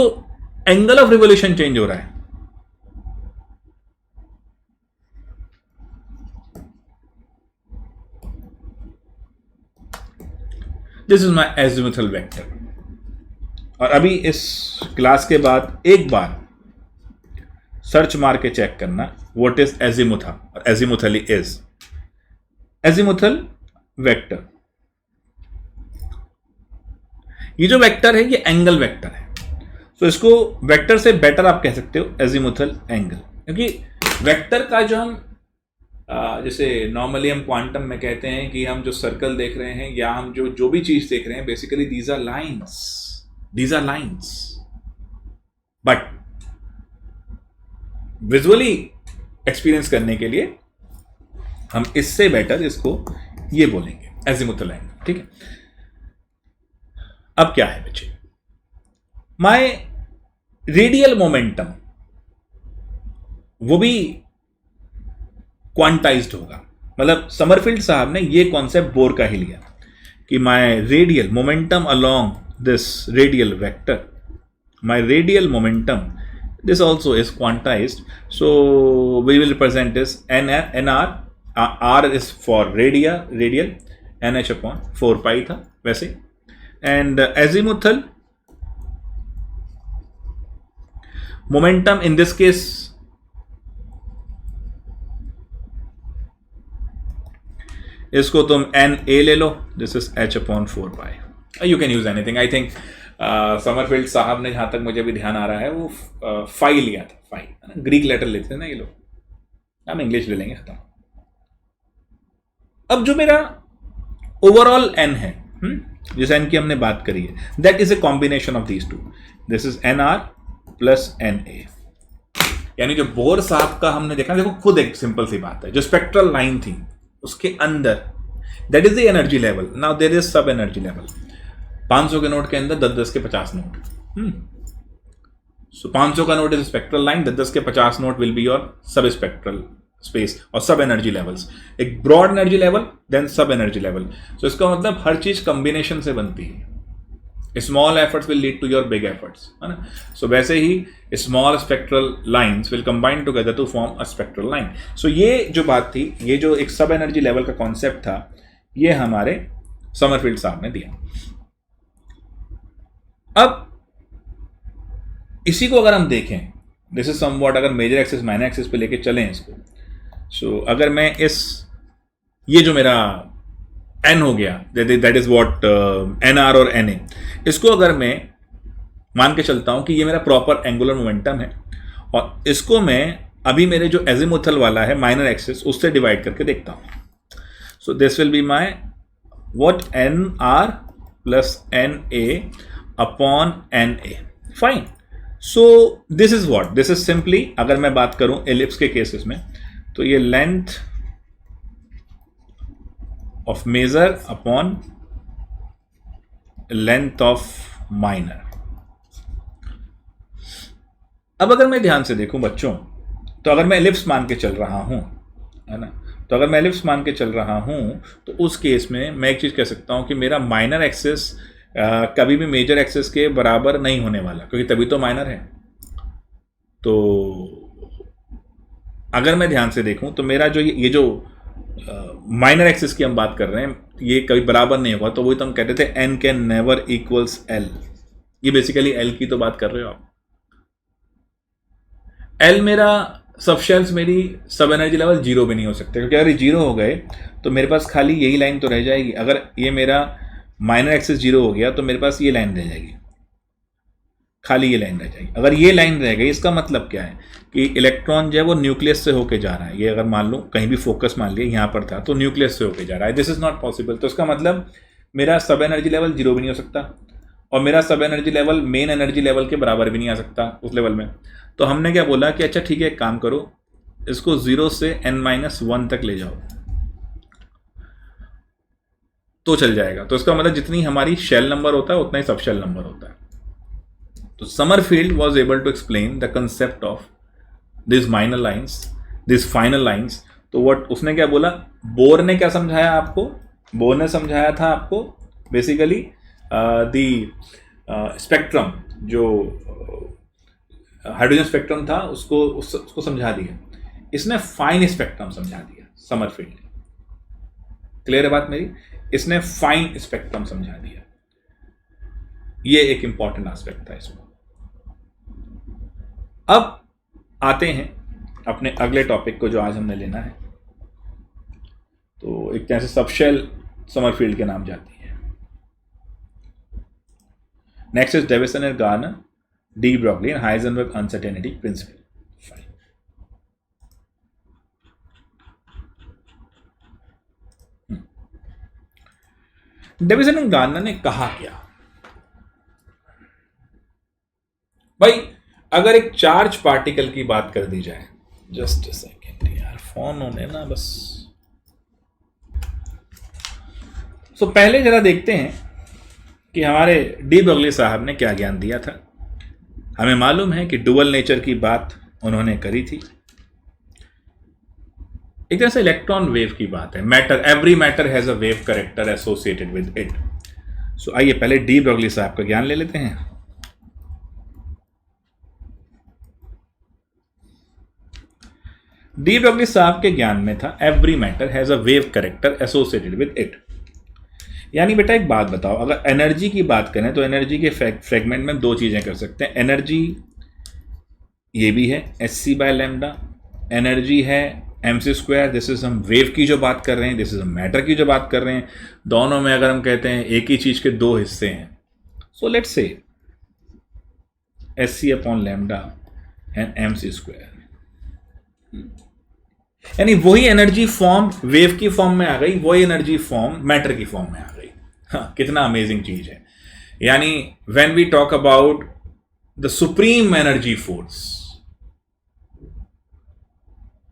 angle of revolution change हो रहा है, this is my azimuthal vector. और अभी इस class के बाद एक बार सर्च मार के चेक करना व्हाट इज एजिमुथा और एजिमुथली इज. एजिमुथल वेक्टर, ये जो वेक्टर है ये एंगल वेक्टर है. तो इसको वेक्टर से बेटर आप कह सकते हो एजिमुथल एंगल, क्योंकि वेक्टर का जो हम जैसे नॉर्मली हम क्वांटम में कहते हैं कि हम जो सर्कल देख रहे हैं या हम जो भी चीज देख रहे हैं, basically these are lines. But visually experience करने के लिए हम इससे बेटर इसको ये बोलेंगे एजिमुथल एंगल. ठीक है. अब क्या है बच्चे, माय रेडियल मोमेंटम वो भी क्वांटाइज्ड होगा. मतलब समरफील्ड साहब ने ये कॉन्सेप्ट बोर का ही लिया कि my radial momentum along this radial vector, my radial momentum this also is quantized, so we will represent this nr. R is for radial, nh upon 4 pi था वैसे. And azimuthal momentum in this case इसको तुम na ले लो, this is h upon 4 pi. You can use anything. I think Sommerfeld साहब ने, जहां तक मुझे भी ध्यान आ रहा है, वो फाई लिया था. फाई है ना, ग्रीक लेटर लेते हैं ना ये लोग, हम इंग्लिश ले लेंगे, खत्म. अब जो मेरा ओवरऑल एन है, जिस एन की हमने बात करी है, that is a combination of these two. This is n r plus n a. यानी जो बोर साहब का हमने देखा, देखो खुद एक सिंपल सी बात है, जो स्पेक्ट्रल लाइन थी उसके अंदर that is the energy level. Now there is sub energy level. 500 के नोट के अंदर 10-10 के 50 नोट. सो 500 का नोट इज स्पेक्ट्रल लाइन, 10-10 के 50 note will be your sub spectral space और सब एनर्जी लेवल्स. एक broad energy level then sub energy level. So इसका मतलब हर चीज कॉम्बिनेशन से बनती है. Small efforts will lead to your big efforts, है ना. सो वैसे ही small spectral lines will combine together to form a spectral line. So ये जो बात थी, ये जो एक सब एनर्जी लेवल का कॉन्सेप्ट था, ये हमारे समरफील्ड साहब ने दिया. अब इसी को अगर हम देखें, दिस इज समवॉट, अगर मेजर एक्सिस माइनर एक्सिस पे लेके चलें इसको, सो अगर मैं ये जो मेरा एन हो गया, that is what n r और एन ए, इसको अगर मैं मान के चलता हूं कि ये मेरा प्रॉपर एंगुलर मोमेंटम है, और इसको मैं अभी मेरे जो एजिमुथल वाला है माइनर एक्सिस, उससे डिवाइड करके देखता हूं. So this will be my what n r plus n a upon n a. Fine. So this is what, this is simply, अगर मैं बात करूं एलिप्स के केसेस में, तो ये length of major upon length of minor. अब अगर मैं ध्यान से देखूं बच्चों, तो अगर मैं एलिप्स मान के चल रहा हूं, है ना, तो अगर मैं एलिप्स मान के चल रहा हूं, तो उस केस में मैं एक चीज कह सकता हूं कि मेरा माइनर एक्सिस कभी भी मेजर एक्सिस के बराबर नहीं होने वाला, क्योंकि तभी तो माइनर है. तो अगर मैं ध्यान से देखूं, तो मेरा जो ये जो माइनर एक्सिस की हम बात कर रहे हैं, ये कभी बराबर नहीं होगा. तो वही तो हम कहते थे n can never equals l. ये बेसिकली एल की तो बात कर रहे हो आप. एल मेरा सब शेल्स, मेरी सब एनर्जी लेवल जीरो भी नहीं हो सकते, क्योंकि अगर ये जीरो हो गए तो मेरे पास खाली यही लाइन तो रह जाएगी. अगर ये मेरा माइनर एक्सिस जीरो हो गया तो मेरे पास ये लाइन रह जाएगी. खाली ये लाइन रह जाएगी। अगर ये लाइन रह गई इसका मतलब क्या है कि इलेक्ट्रॉन जो है वो न्यूक्लियस से होके जा रहा है। ये अगर मान लो कहीं भी फोकस मान लिया यहाँ पर था तो न्यूक्लियस से होके जा रहा है, दिस इज नॉट पॉसिबल। तो इसका मतलब मेरा सब एनर्जी लेवल जीरो भी नहीं हो सकता और मेरा सब energy level main energy level के बराबर भी नहीं आ सकता उस लेवल में। तो हमने क्या बोला कि अच्छा ठीक है, एक काम करो, इसको 0 से n-1 तक ले जाओ तो चल जाएगा। तो इसका मतलब जितनी हमारी शेल नंबर होता है उतना ही सब शेल नंबर होता है। तो Sommerfeld was able to explain the concept of this minor lines, this final lines. तो व्हाट उसने क्या बोला, बोर ने क्या समझाया आपको, बोर ने समझाया था आपको बेसिकली द स्पेक्ट्रम, जो हाइड्रोजन स्पेक्ट्रम था उसको समझा दिया। इसने फाइन स्पेक्ट्रम समझा दिया समरफील्ड ने। क्लियर है बात मेरी? इसने फाइन स्पेक्ट्रम समझा दिया। ये एक इंपॉर्टेंट एस्पेक्ट था इसमें। अब आते हैं अपने अगले टॉपिक को जो आज हमने लेना है। तो एक तरह से सबशेल समरफील्ड के नाम जाती है। Next is Davisson and Garner, de Broglie and Heisenberg uncertainty principle. Davisson and Garner ने कहा क्या भाई, अगर एक चार्ज पार्टिकल की बात कर दी जाए, जस्ट अ सेकेंड यार, फोन होने ना बस। तो पहले जरा देखते हैं कि हमारे डी ब्रॉगली साहब ने क्या ज्ञान दिया था। हमें मालूम है कि डुअल नेचर की बात उन्होंने करी थी। एक तरह से इलेक्ट्रॉन वेव की बात है। Matter, every matter has a wave character associated with it. So आइए पहले डी ब्रॉगली साहब का ज्ञान ले लेते हैं। डी ब्रॉगली साहब के ज्ञान में था every matter has a wave character associated with it. यानी बेटा एक बात बताओ, अगर एनर्जी की बात करें तो एनर्जी के फ्रेगमेंट में दो चीजें कर सकते हैं। एनर्जी ये भी है hc/λ, एनर्जी है mc²। दिस इज हम वेव की जो बात कर रहे हैं, दिस इज हम मैटर की जो बात कर रहे हैं। दोनों में अगर हम कहते हैं एक ही चीज के दो हिस्से हैं, सो लेट्स से hc/λ एंड mc²। यानी वही एनर्जी फॉर्म वेव की फॉर्म में आ गई, वही एनर्जी फॉर्म मैटर की फॉर्म में आ गई। हाँ, कितना अमेजिंग चीज है। यानी when we talk about the supreme energy force,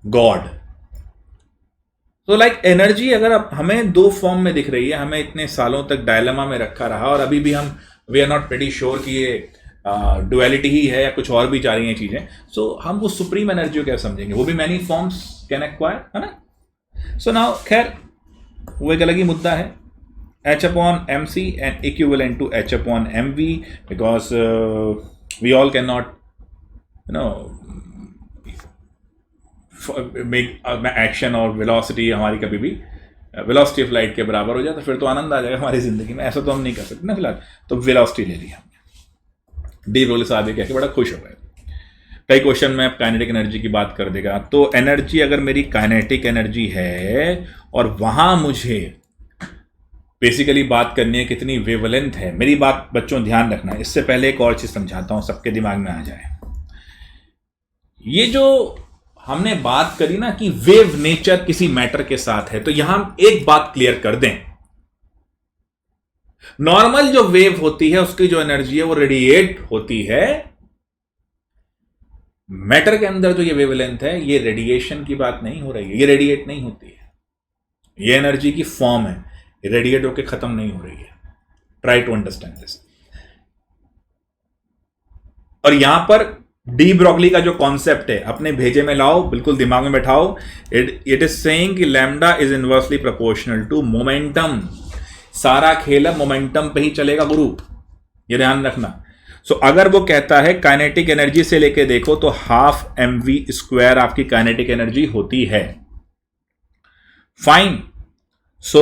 God, तो लाइक एनर्जी अगर अब हमें दो फॉर्म में दिख रही है, हमें इतने सालों तक डायलेमा में रखा रहा और अभी भी हम we are not pretty sure कि ये डुअलिटी ही है या कुछ और भी जा रही हैं चीजें। सो हम वो सुप्रीम एनर्जी को क्या समझेंगे, वो भी मैनी फॉर्म्स कैन एक्वायर, है ना। सो नाउ खैर वो एक अलग ही मुद्दा है। h/mc and equivalent to h/mv because we all cannot make action और वेलोसिटी हमारी कभी भी वेलोसिटी ऑफ लाइट के बराबर हो जाए तो फिर तो आनंद आ जाएगा हमारी जिंदगी में। ऐसा तो हम नहीं कर सकते ना फिलहाल। तो वेलोसिटी ले लिया हमने। डी ब्रॉगली साहब कह के बड़ा खुश हो गए। कई क्वेश्चन में काइनेटिक एनर्जी की बात कर देगा। तो एनर्जी अगर मेरी काइनेटिक एनर्जी है और वहां मुझे बेसिकली बात करनी है कितनी वेवलेंथ है। मेरी बात बच्चों ध्यान रखना है, इससे पहले एक और चीज समझाता हूं सबके दिमाग में आ जाए। ये जो हमने बात करी ना कि वेव नेचर किसी मैटर के साथ है, तो यहां हम एक बात क्लियर कर दें। नॉर्मल जो वेव होती है उसकी जो एनर्जी है वो रेडिएट होती है। मैटर के अंदर जो ये वेवलेंथ है, ये रेडिएशन की बात नहीं हो रही है, ये रेडिएट नहीं होती है, ये एनर्जी की फॉर्म है, रेडिएट होकर खत्म नहीं हो रही है। Try to understand this. और यहां पर डी ब्रॉगली का जो कॉन्सेप्ट है अपने भेजे में लाओ, बिल्कुल दिमाग में बैठाओ। इट इज सेइंग कि lambda is inversely proportional to momentum. सारा खेल अब मोमेंटम पे ही चलेगा गुरु, ये ध्यान रखना। सो अगर वो कहता है काइनेटिक एनर्जी से लेके देखो तो हाफ mv² आपकी काइनेटिक एनर्जी होती है। Fine. So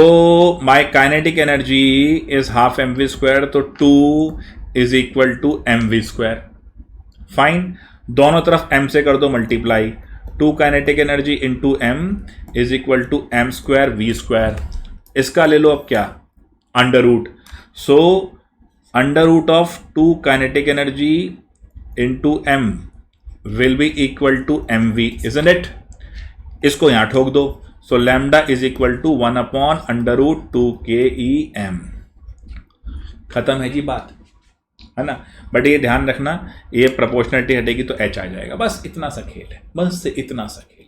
my kinetic energy is half mv², तो 2 is equal to mv²। Fine. दोनों तरफ m से कर दो multiply. 2 kinetic energy into m is equal to m² v²। इसका ले लो अब क्या, under root. So under root of 2 kinetic energy into m will be equal to mv, isn't it? इसको यहां ठोक दो. So lambda is equal to 1 upon under root 2 KEM. खत्म है जी बात, है ना. बट ये ध्यान रखना, ये प्रोपोर्शनलिटी हटेगी तो h आ जाएगा. बस इतना सा खेल है, बस इतना सा खेल.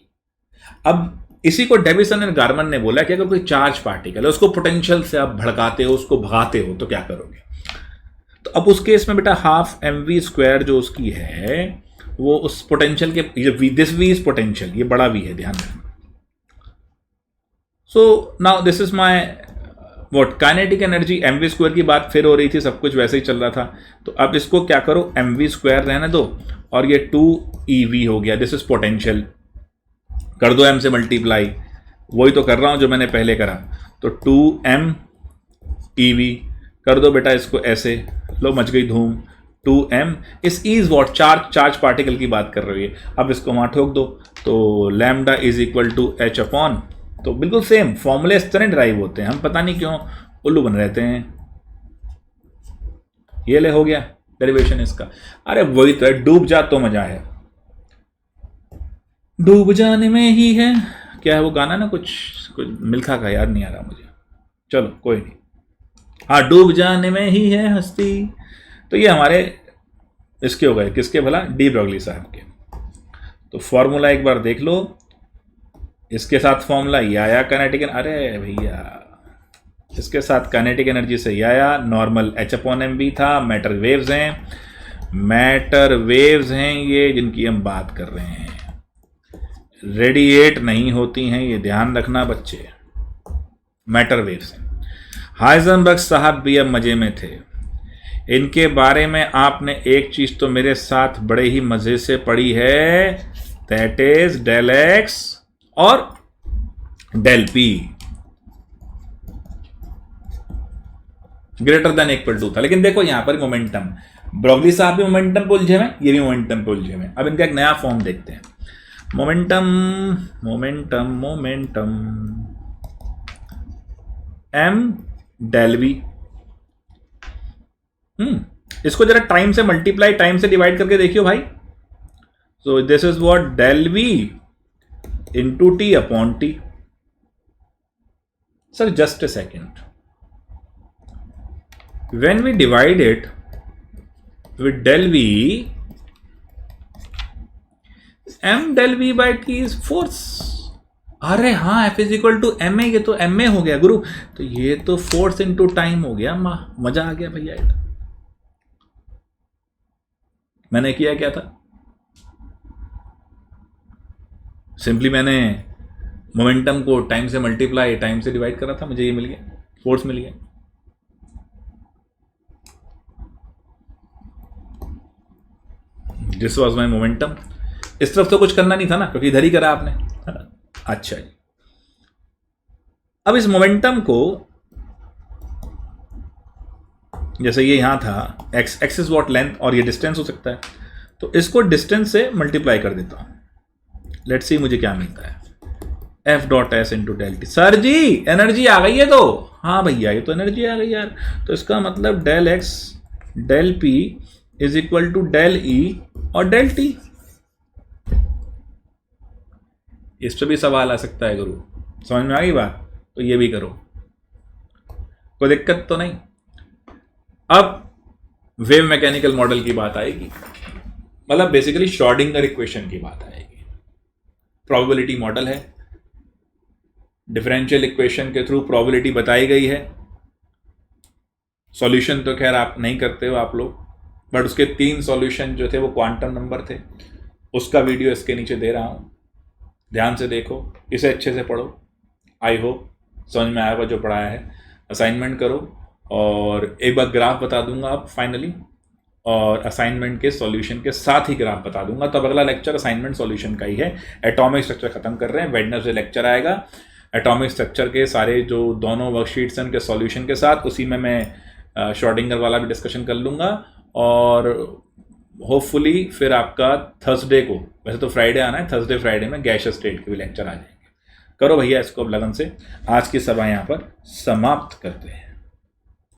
अब इसी को डेविसन एंड गार्मन ने बोला कि अगर कोई चार्ज पार्टिकल है, उसको पोटेंशियल से आप भड़काते हो, उसको भगाते हो, तो क्या करोगे. तो अब उस केस में बेटा हाफ mv² जो उसकी है वो उस पोटेंशियल के, दिस v इज पोटेंशियल, ये बड़ा v है, ध्यान रखना. So now this is my what kinetic energy. mv² की बात फिर हो रही थी, सब कुछ वैसे ही चल रहा था. तो अब इसको क्या करो, mv² रहने दो और ये 2ev हो गया. दिस इज पोटेंशियल, कर दो m से मल्टीप्लाई. वही तो कर रहा हूं जो मैंने पहले करा. तो 2m ev कर दो बेटा, इसको ऐसे लो, मच गई धूम. 2m इस इज वॉट चार्ज पार्टिकल की बात कर रही है. अब इसको वहां ठोक दो. तो lambda is equal to h upon, तो बिल्कुल सेम फॉर्मूले इस तरह ड्राइव होते हैं. हम पता नहीं क्यों उल्लू बन रहते हैं. ये ले हो गया डेरिवेशन इसका. अरे वही तो है, डूब जा तो मजा है, डूब जाने में ही है. क्या है वो गाना ना, कुछ मिल्खा का, याद नहीं आ रहा मुझे. चलो कोई नहीं. हाँ, डूब जाने में ही है हस्ती. तो ये हमारे इसके हो गए, किसके भला, डी ब्रॉगली साहब के. तो फॉर्मूला एक बार देख लो. इसके साथ फॉर्मूला या काइनेटिक, अरे भैया इसके साथ काइनेटिक एनर्जी से या नॉर्मल h अपॉन mv था. मैटर वेव्स हैं, मैटर वेव्स हैं ये जिनकी हम बात कर रहे हैं. रेडिएट नहीं होती हैं, ये ध्यान रखना बच्चे. मैटर वेव्स हैं. हाइजेनबर्ग साहब भी अब मजे में थे. इनके बारे में आपने एक चीज तो मेरे साथ बड़े ही मजे से पढ़ी है, दैट इज डेल एक्स और del p greater than equal to था. लेकिन देखो यहां पर मोमेंटम, ब्रॉगली साहब भी मोमेंटम पे उलझे हुए, ये भी मोमेंटम पे उलझे हुए. अब इनका एक नया फॉर्म देखते हैं. Momentum momentum momentum m del v. इसको जरा टाइम से मल्टीप्लाई, टाइम से डिवाइड करके देखियो भाई. So this is what del v into t upon t. Sir just a second, when we divide it with del v, m del v by t is force. अरे हाँ, f is equal to m a, ये तो M A हो गया गुरु. तो ये तो force into time हो गया. मजा आ गया भैया. ये मैंने किया क्या था, सिंपली मैंने मोमेंटम को टाइम से मल्टीप्लाई, टाइम से डिवाइड करा था, मुझे ये मिल गया, फोर्स मिल गया. This was my momentum. इस तरफ तो कुछ करना नहीं था ना, क्योंकि इधर ही करा आपने, है ना. अच्छा जी. अब इस मोमेंटम को, जैसे ये यहां था, एक्स इज वॉट लेंथ और ये डिस्टेंस हो सकता है, तो इसको डिस्टेंस से मल्टीप्लाई कर देता हूं. लेट्स सी मुझे क्या मिलता है, F dot S into del T. Sir ji energy आ गई है. तो हाँ भैया, ये तो एनर्जी आ गई यार. तो इसका मतलब del x del p is equal to del e और डेल टी. इस पर भी सवाल आ सकता है गुरु, समझ में आ गई बात. तो ये भी करो, कोई दिक्कत तो नहीं. अब वेव मैकेनिकल मॉडल की बात आएगी, मतलब बेसिकली श्रोडिंगर इक्वेशन की बात आएगी. प्रोबेबिलिटी मॉडल है, डिफरेंशियल इक्वेशन के थ्रू प्रोबेबिलिटी बताई गई है. सॉल्यूशन तो खैर आप नहीं करते हो आप लोग, बट उसके 3 सॉल्यूशन जो थे वो क्वांटम नंबर थे. उसका वीडियो इसके नीचे दे रहा हूं, ध्यान से देखो, इसे अच्छे से पढ़ो. आई होप समझ में आया हुआ जो पढ़ाया है. असाइनमेंट करो और एक बार ग्राफ बता दूंगा आप फाइनली, और असाइनमेंट के सॉल्यूशन के साथ ही ग्राफ बता दूंगा. तब अगला लेक्चर असाइनमेंट सॉल्यूशन का ही है. एटॉमिक स्ट्रक्चर खत्म कर रहे हैं, वेडनेसडे लेक्चर आएगा एटॉमिक स्ट्रक्चर के सारे जो दोनों वर्कशीट्स हैं उनके सॉल्यूशन के साथ. उसी में मैं श्रोडिंगर वाला भी डिस्कशन कर लूँगा. और होपफुली फिर आपका थर्सडे को, वैसे तो फ्राइडे आना है, थर्सडे फ्राइडे में गैशियस स्टेट के भी लेक्चर आ जाएंगे. करो भैया इसको अब लगन से. आज की सभा यहाँ पर समाप्त करते हैं.